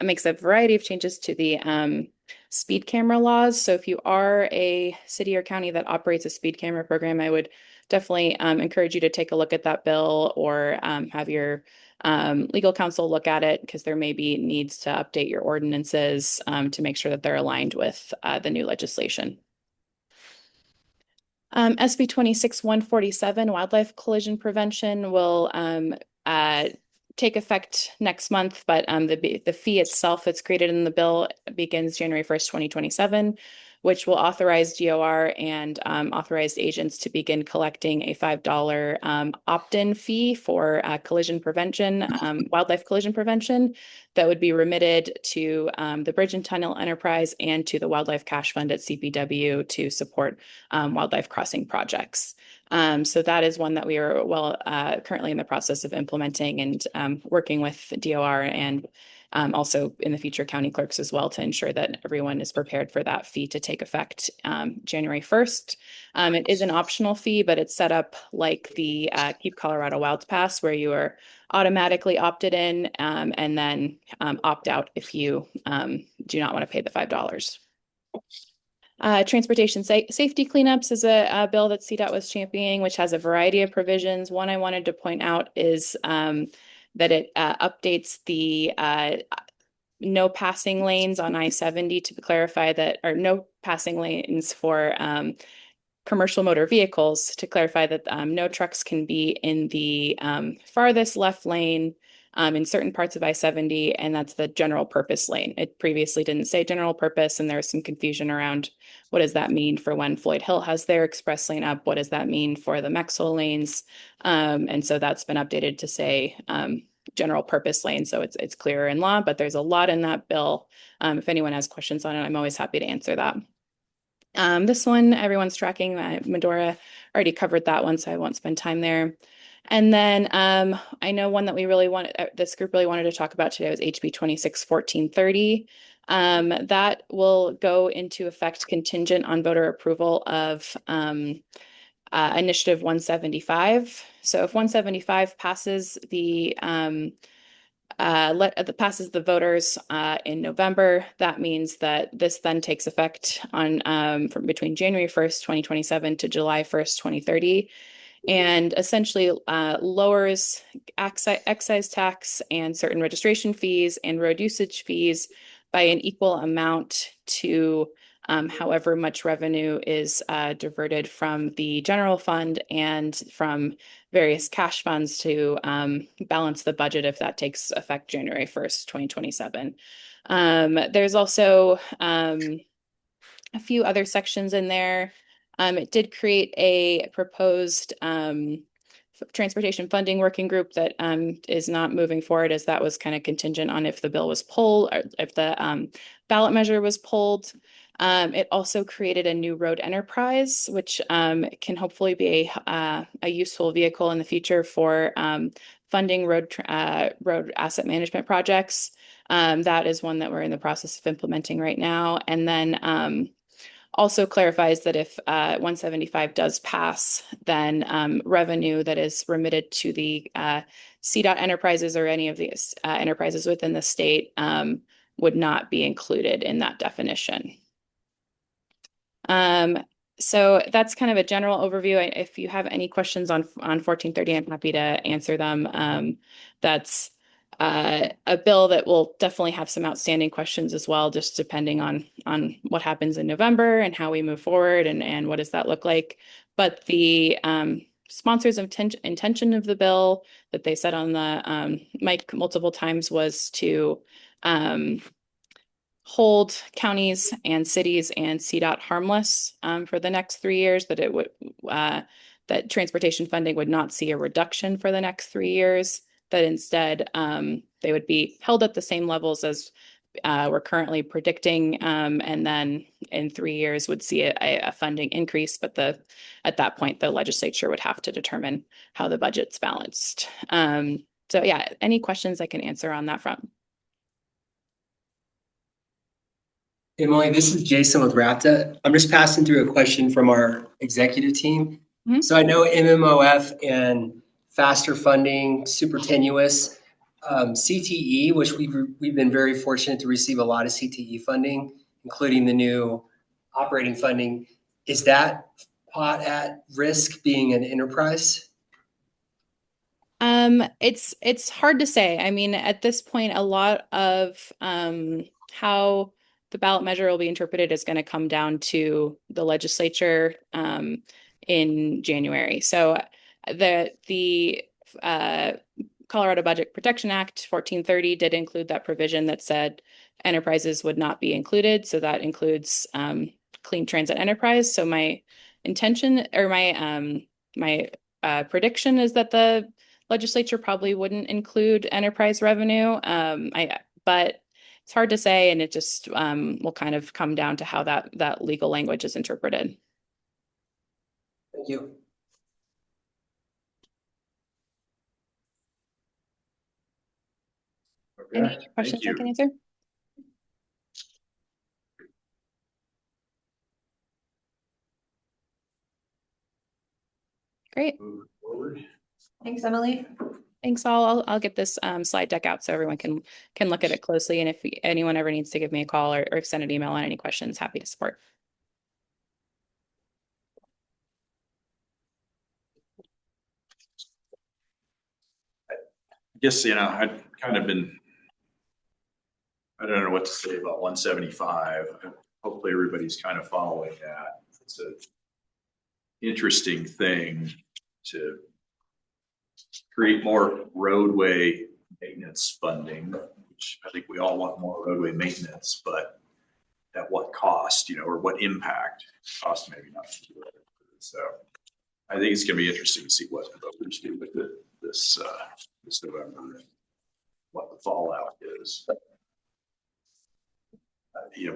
makes a variety of changes to the speed camera laws. So if you are a city or county that operates a speed camera program, I would definitely encourage you to take a look at that bill or have your legal counsel look at it because there may be needs to update your ordinances to make sure that they're aligned with the new legislation. SB 26147 wildlife collision prevention will take effect next month, but the fee itself that's created in the bill begins January 1st, 2027, which will authorize DOR and authorized agents to begin collecting a $5 opt-in fee for collision prevention, wildlife collision prevention that would be remitted to the Bridge and Tunnel Enterprise and to the Wildlife Cash Fund at CPW to support wildlife crossing projects. So that is one that we are currently in the process of implementing and working with DOR and also in the future county clerks as well to ensure that everyone is prepared for that fee to take effect January 1st. It is an optional fee, but it's set up like the Keep Colorado Wilds Pass, where you are automatically opted in and then opt out if you do not want to pay the $5. Transportation safety cleanups is a bill that CDOT was championing, which has a variety of provisions. One I wanted to point out is that it updates the no passing lanes on I-70 to clarify that, or no passing lanes for commercial motor vehicles to clarify that no trucks can be in the farthest left lane in certain parts of I-70, and that's the general purpose lane. It previously didn't say general purpose, and there was some confusion around what does that mean for when Floyd Hill has their express lane up? What does that mean for the Maxwell lanes? And so that's been updated to say general purpose lane, so it's clearer in law, but there's a lot in that bill. If anyone has questions on it, I'm always happy to answer that. This one, everyone's tracking. Medora already covered that one, so I won't spend time there. And then I know one that we really wanted, this group really wanted to talk about today was HB 261430. That will go into effect contingent on voter approval of Initiative 175. So if 175 passes passes the voters in November, that means that this then takes effect on from between January 1st, 2027 to July 1st, 2030, and essentially lowers excise tax and certain registration fees and road usage fees by an equal amount to however much revenue is diverted from the general fund and from various cash funds to balance the budget if that takes effect January 1st, 2027. There's also a few other sections in there. It did create a proposed transportation funding working group that is not moving forward, as that was kind of contingent on if the bill was pulled or if the ballot measure was pulled. It also created a new road enterprise, which can hopefully be a useful vehicle in the future for funding road asset management projects. That is one that we're in the process of implementing right now. And then also clarifies that if 175 does pass, then revenue that is remitted to the CDOT enterprises or any of these enterprises within the state would not be included in that definition. So that's kind of a general overview. If you have any questions on 1430, I'm happy to answer them. That's a bill that will definitely have some outstanding questions as well, just depending on what happens in November and how we move forward and what does that look like. But the sponsors' intention of the bill that they said on the mic multiple times was to hold counties and cities and CDOT harmless for the next 3 years, that it would that transportation funding would not see a reduction for the next 3 years, that instead they would be held at the same levels as we're currently predicting, and then in 3 years would see a funding increase, but at that point the legislature would have to determine how the budget's balanced. So yeah, any questions I can answer on that front? Emily, this is Jason with RAPTA. I'm just passing through a question from our executive team. Mm-hmm. So I know MMOF and faster funding, super tenuous. CTE, which we've been very fortunate to receive a lot of CTE funding, including the new operating funding. Is that pot at risk being an enterprise? It's hard to say. I mean, at this point, a lot of how the ballot measure will be interpreted is going to come down to the legislature in January. So the Colorado Budget Protection Act 1430 did include that provision that said enterprises would not be included. So that includes Clean Transit Enterprise. So my intention or my prediction is that the legislature probably wouldn't include enterprise revenue. But it's hard to say, and it just will kind of come down to how that legal language is interpreted. Thank you. Any Okay, questions thank I can you. answer? Great. Move forward. Thanks, Emily. Thanks all. I'll get this slide deck out so everyone can look at it closely. And if anyone ever needs to give me a call or send an email on any questions, happy to support. I guess, I'd kind of been, I don't know what to say about 175. Hopefully everybody's kind of following that. It's an interesting thing to create more roadway maintenance funding, which I think we all want more roadway maintenance, but at what cost, or what impact? Cost maybe not. So I think it's going to be interesting to see what the voters do with it this November and what the fallout is.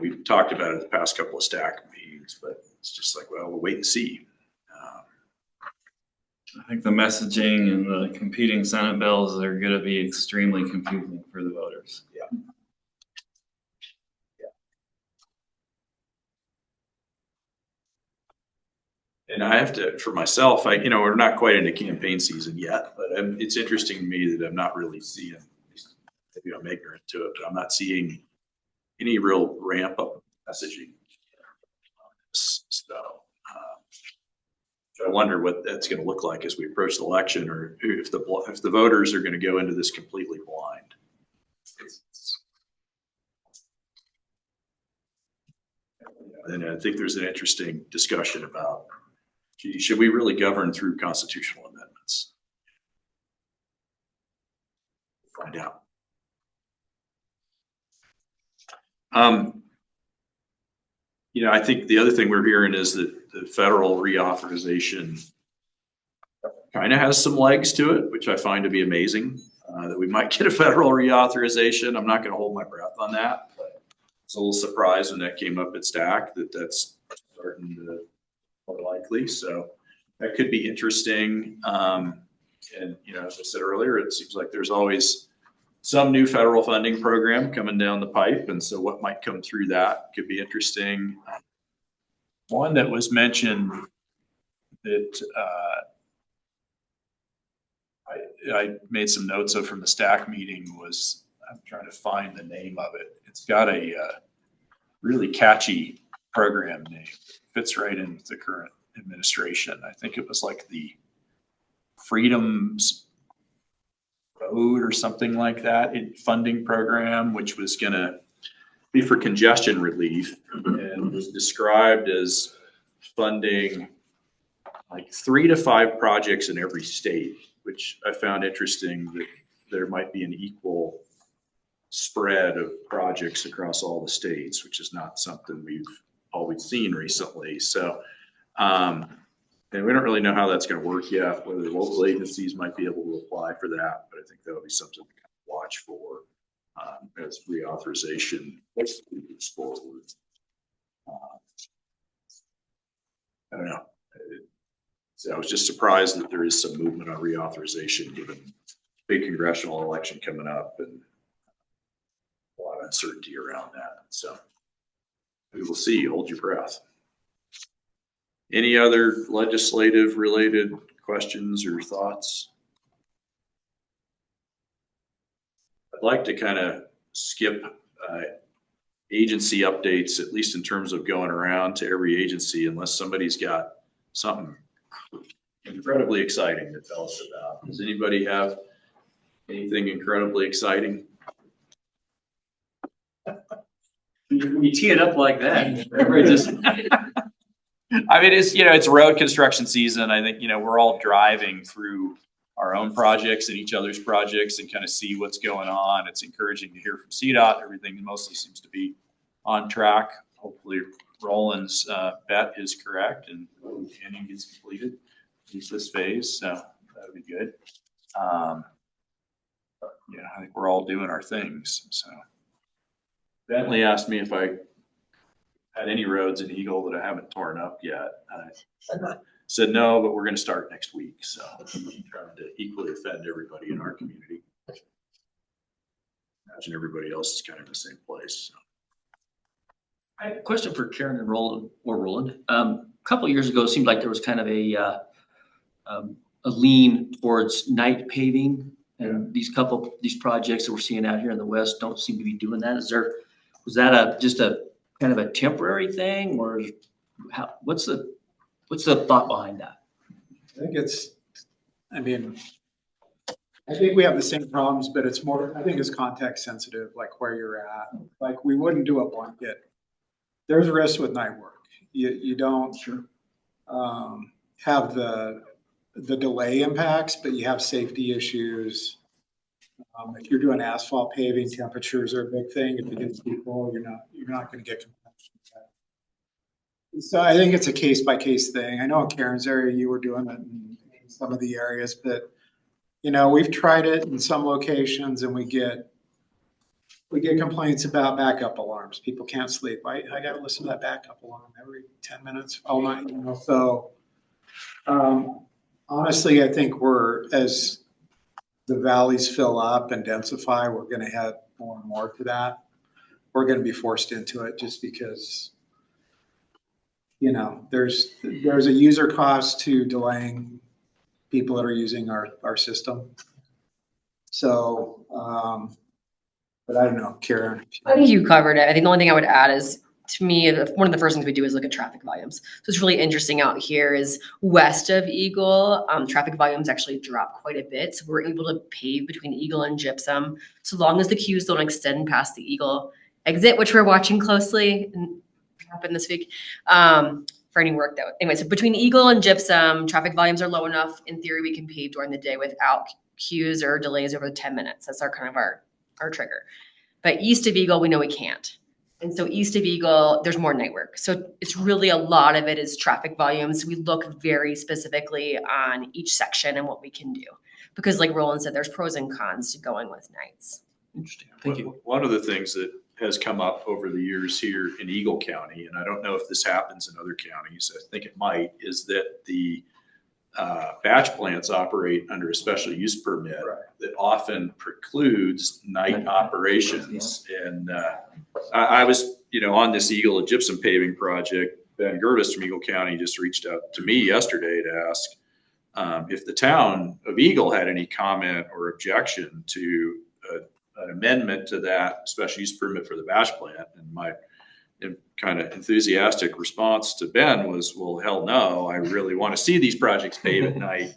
We've talked about it the past couple of stack meetings, but it's just like, well, we'll wait and see. I think the messaging and the competing Senate bills are going to be extremely confusing for the voters. Yeah. And I have to, for myself, we're not quite into campaign season yet, but it's interesting to me that I'm not really seeing, maybe I'm ignorant to it, but I'm not seeing any real ramp up messaging. So I wonder what that's going to look like as we approach the election, or if the voters are going to go into this completely blind. And I think there's an interesting discussion about, should we really govern through constitutional amendments? We'll find out. I think the other thing we're hearing is that the federal reauthorization kind of has some legs to it, which I find to be amazing, that we might get a federal reauthorization. I'm not going to hold my breath on that, but I was a little surprised when that came up at STAC that's starting to more likely. So that could be interesting. And, as I said earlier, it seems like there's always some new federal funding program coming down the pipe. And so what might come through that could be interesting. One that was mentioned that I made some notes of from the STAC meeting was, I'm trying to find the name of it. It's got a really catchy program name. It fits right into the current administration. I think it was like the Freedoms Road or something like that, funding program, which was going to be for congestion relief and was described as funding like 3 to 5 projects in every state, which I found interesting that there might be an equal spread of projects across all the states, which is not something we've always seen recently. So, and we don't really know how that's going to work yet, whether local agencies might be able to apply for that, but I think that'll be something to kind of watch for as reauthorization moves forward. I don't know. So I was just surprised that there is some movement on reauthorization given big congressional election coming up and a lot of uncertainty around that. So we will see. Hold your breath. Any other legislative related questions or thoughts? I'd like to kind of skip agency updates, at least in terms of going around to every agency, unless somebody's got something incredibly exciting to tell us about. Does anybody have anything incredibly exciting? You tee it up like that. Everybody just. I mean, it's road construction season. I think, we're all driving through our our own projects and each other's projects and kind of see what's going on. It's encouraging to hear from CDOT. Everything mostly seems to be on track. Hopefully Roland's bet is correct and canning gets completed, at least this phase. So that would be good. Yeah, I think we're all doing our things. So Bentley asked me if I had any roads in Eagle that I haven't torn up yet. I said no, but we're going to start next week. So I'm trying to equally offend everybody in our community. Imagine everybody else is kind of in the same place. So. I have a question for Karen and Roland, or Roland. A couple of years ago, it seemed like there was kind of a lean towards night paving, and these projects that we're seeing out here in the West don't seem to be doing that. Was that just a kind of a temporary thing, or what's the thought behind that? I think we have the same problems, but it's more, I think it's context sensitive, like where you're at. Like we wouldn't do a blanket. There's risk with night work. You don't have the delay impacts, but you have safety issues. If you're doing asphalt paving, temperatures are a big thing. If you get people, you're not going to get compression. So I think it's a case by case thing. I know in Karen's area you were doing it in some of the areas, but we've tried it in some locations and we get complaints about backup alarms. People can't sleep. I got to listen to that backup alarm every 10 minutes all night. So honestly, I think as the valleys fill up and densify, we're going to head more and more to that. We're going to be forced into it just because, there's a user cost to delaying people that are using our system. So, but I don't know, Karen. I think you covered it. I think the only thing I would add is, to me, one of the first things we do is look at traffic volumes. So it's really interesting out here is west of Eagle, traffic volumes actually drop quite a bit. So we're able to pave between Eagle and Gypsum, so long as the queues don't extend past the Eagle exit, which we're watching closely and happen this week for any work that. Anyway, so between Eagle and Gypsum, traffic volumes are low enough. In theory, we can pave during the day without queues or delays over 10 minutes. That's our trigger. But east of Eagle, we know we can't. And so east of Eagle, there's more night work. So it's really a lot of it is traffic volumes. We look very specifically on each section and what we can do. Because like Roland said, there's pros and cons to going with nights. Interesting. Thank you. One of the things that has come up over the years here in Eagle County, and I don't know if this happens in other counties, I think it might, is that the batch plants operate under a special use permit that often precludes night operations. And I was, on this Eagle and Gypsum paving project. Ben Gervis from Eagle County just reached out to me yesterday to ask if the town of Eagle had any comment or objection to an amendment to that special use permit for the batch plant. And my kind of enthusiastic response to Ben was, well, hell no, I really want to see these projects pave at night.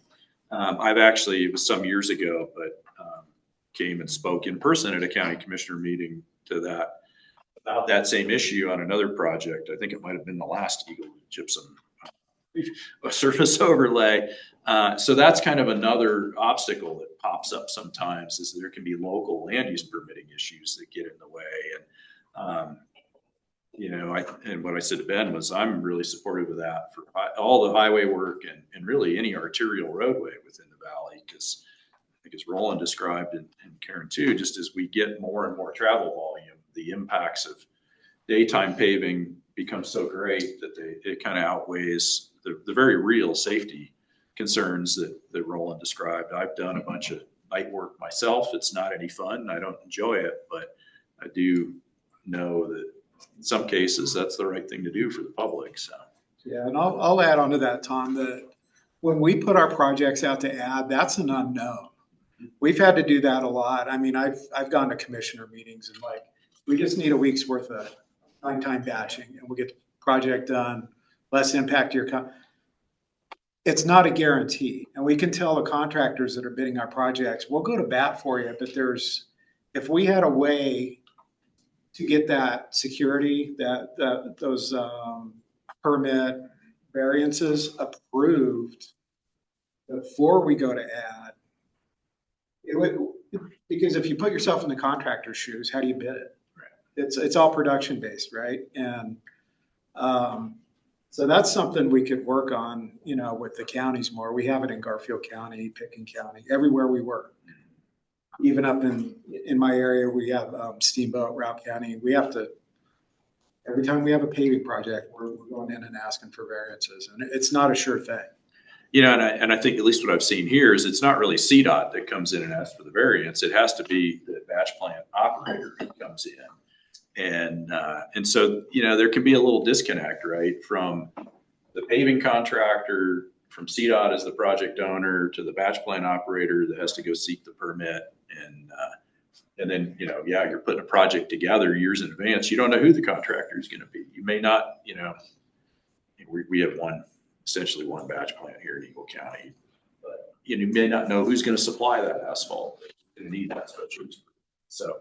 I've actually, it was some years ago, but came and spoke in person at a county commissioner meeting about that same issue on another project. I think it might've been the last Eagle Gypsum surface overlay. So that's kind of another obstacle that pops up sometimes, is there can be local land use permitting issues that get in the way. And, and what I said to Ben was, I'm really supportive of that for all the highway work and really any arterial roadway within the valley. Because I think as Roland described and Karen too, just as we get more and more travel volume, the impacts of daytime paving become so great that it kind of outweighs the very real safety concerns that Roland described. I've done a bunch of night work myself. It's not any fun. I don't enjoy it, but I do know that in some cases that's the right thing to do for the public. So yeah, and I'll add on to that, Tom, that when we put our projects out to add, that's an unknown. We've had to do that a lot. I mean, I've gone to commissioner meetings and we just need a week's worth of nighttime batching and we'll get the project done, less impact to your it's not a guarantee. And we can tell the contractors that are bidding our projects, we'll go to bat for you, but if we had a way to get that security, those permit variances approved before we go to add, Because if you put yourself in the contractor's shoes, how do you bid it? It's all production based, right? And so that's something we could work on, with the counties more. We have it in Garfield County, Pickens County, everywhere we work. Even up in my area, we have Steamboat, Route County. We have to, every time we have a paving project, we're going in and asking for variances, and it's not a sure thing. And I think at least what I've seen here is it's not really CDOT that comes in and asks for the variance. It has to be the batch plant operator who comes in. And so, there can be a little disconnect, right? From the paving contractor, from CDOT as the project owner, to the batch plant operator that has to go seek the permit. And then, you're putting a project together years in advance. You don't know who the contractor is going to be. You may not, we have essentially one batch plant here in Eagle County, but you may not know who's going to supply that asphalt and need that specialty. So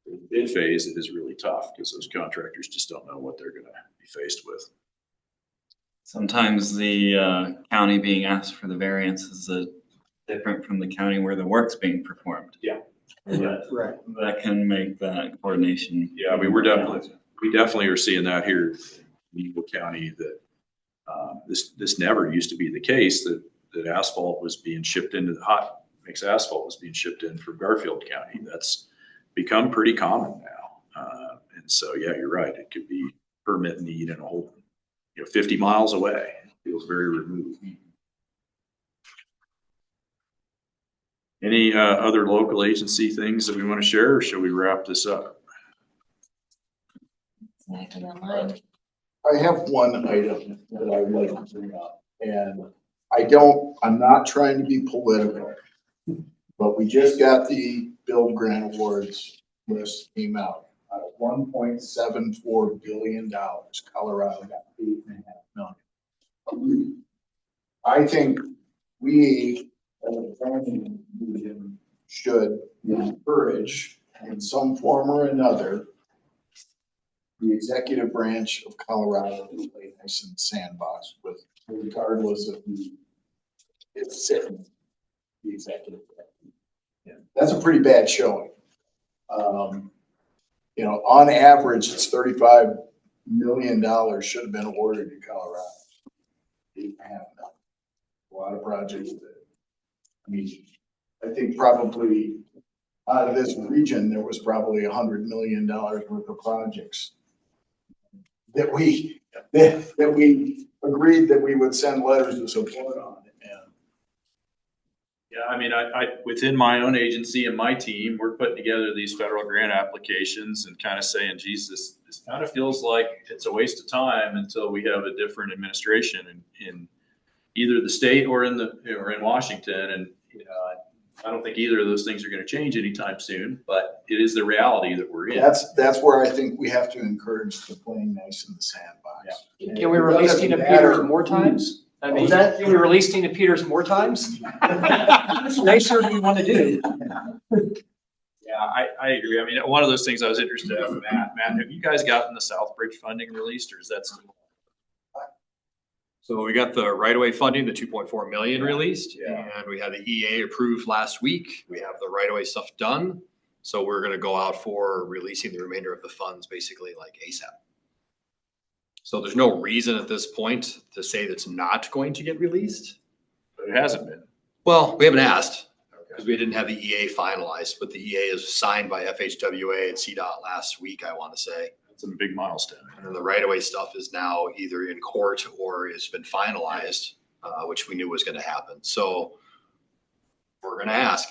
in the bid phase, it is really tough because those contractors just don't know what they're going to be faced with. Sometimes the county being asked for the variance is different from the county where the work's being performed. Yeah. Right. That can make that coordination. Yeah, we definitely are seeing that here in Eagle County, that this never used to be the case, that asphalt was being shipped into hot mix asphalt was being shipped in from Garfield County. That's become pretty common now. And so, yeah, you're right. It could be permit need in a whole, 50 miles away. It feels very removed. Any other local agency things that we want to share, or should we wrap this up? I have one item that I would like to bring up, and I'm not trying to be political, but we just got the build grant awards list came out. $1.74 billion. Colorado got $8.5 million. I think we, as a planning division, should encourage in some form or another the executive branch of Colorado to play nice in the sandbox with, regardless of who is sitting the executive branch. Yeah, that's a pretty bad showing. On average, it's $35 million should have been awarded to Colorado. $8.5 million. A lot of projects that, I think probably out of this region, there was probably $100 million worth of projects that we agreed that we would send letters of support on. Yeah, I within my own agency and my team, we're putting together these federal grant applications and kind of saying, geez, this kind of feels like it's a waste of time until we have a different administration in either the state or in Washington. And I don't think either of those things are going to change anytime soon, but it is the reality that we're in. That's where I think we have to encourage the playing nice in the sandbox. Yeah. Can we release Tina Peters more times? Can we release Tina Peters more times? That's nicer than we want to do. Yeah, I agree. One of those things I was interested in, Matt, have you guys gotten the Southbridge funding released, or is that still? So we got the right-of-way funding, the 2.4 million released, Yeah. and we had the EA approved last week. We have the right-of-way stuff done. So we're going to go out for releasing the remainder of the funds basically like ASAP. So there's no reason at this point to say that's not going to get released. But it hasn't been. Well, we haven't asked because we didn't have the EA finalized, but the EA is signed by FHWA and CDOT last week, I want to say. It's a big milestone. And then the right-of-way stuff is now either in court or has been finalized, which we knew was going to happen. So we're going to ask.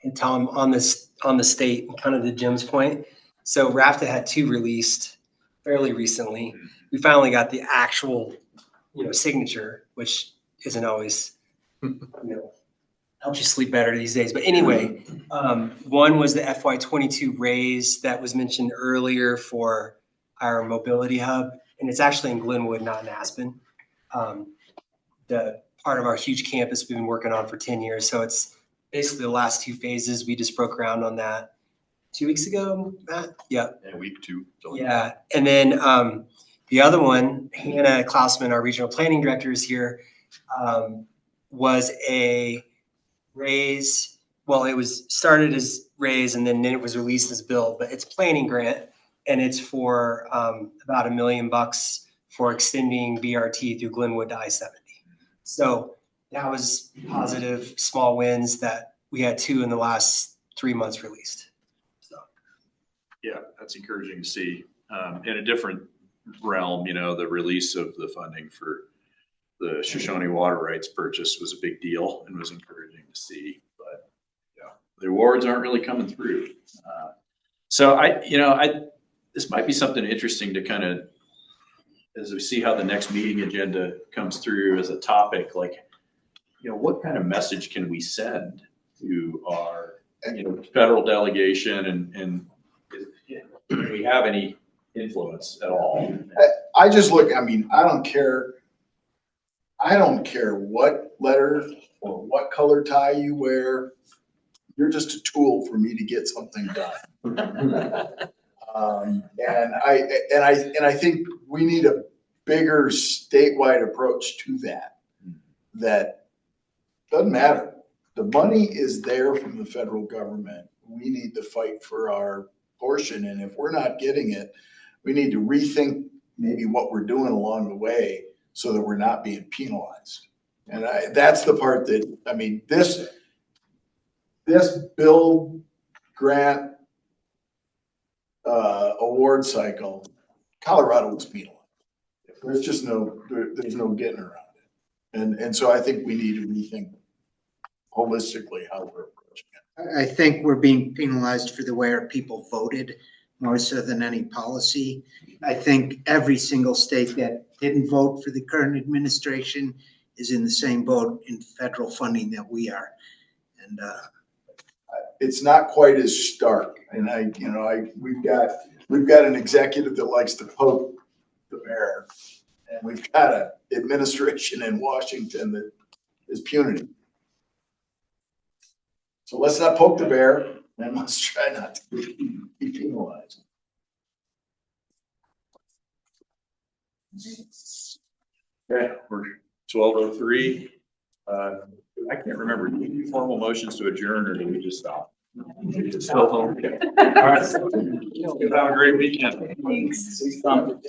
And Tom, on the state, kind of to Jim's point, so RAFTA had two released fairly recently. We finally got the actual, signature, which isn't always, helps you sleep better these days. But anyway, one was the FY22 raise that was mentioned earlier for our mobility hub, and it's actually in Glenwood, not in Aspen. The part of our huge campus we've been working on for 10 years. So it's basically the last two phases. We just broke ground on that 2 weeks ago, Matt? Yeah. Week 2. Yeah. And then the other one, Hannah Klausman, our regional planning director, is here, was a raise well, it was started as raise and then it was released as build, but it's planning grant and it's for about $1 million for extending BRT through Glenwood to I-70. So that was positive, small wins that we had 2 in the last 3 months released. So. Yeah, that's encouraging to see. In a different realm, you know, the release of the funding for the Shoshone water rights purchase was a big deal and was encouraging to see. But yeah, the awards aren't really coming through. So this might be something interesting to kind of, as we see how the next meeting agenda comes through as a topic, like, you know, what kind of message can we send to our, you know, federal delegation and do we have any influence at all? I just look, I mean, I don't care what letter or what color tie you wear. You're just a tool for me to get something done. And I think we need a bigger statewide approach to that. That doesn't matter. The money is there from the federal government. We need to fight for our portion. And if we're not getting it, we need to rethink maybe what we're doing along the way so that we're not being penalized. And that's the part that, I mean, this build grant award cycle, Colorado was penalized. There's just there's no getting around it. And so I think we need to rethink holistically how we're approaching it. I think we're being penalized for the way our people voted more so than any policy. I think every single state that didn't vote for the current administration is in the same boat in federal funding that we are. And it's not quite as stark. And we've got an executive that likes to poke the bear, and we've got an administration in Washington that is punitive. So let's not poke the bear, and let's try not to be penalized. Okay, we're 12:03. I can't remember. Do we do formal motions to adjourn or do we just stop? We just go home. Okay. All right. Have a great weekend. Thanks. See you.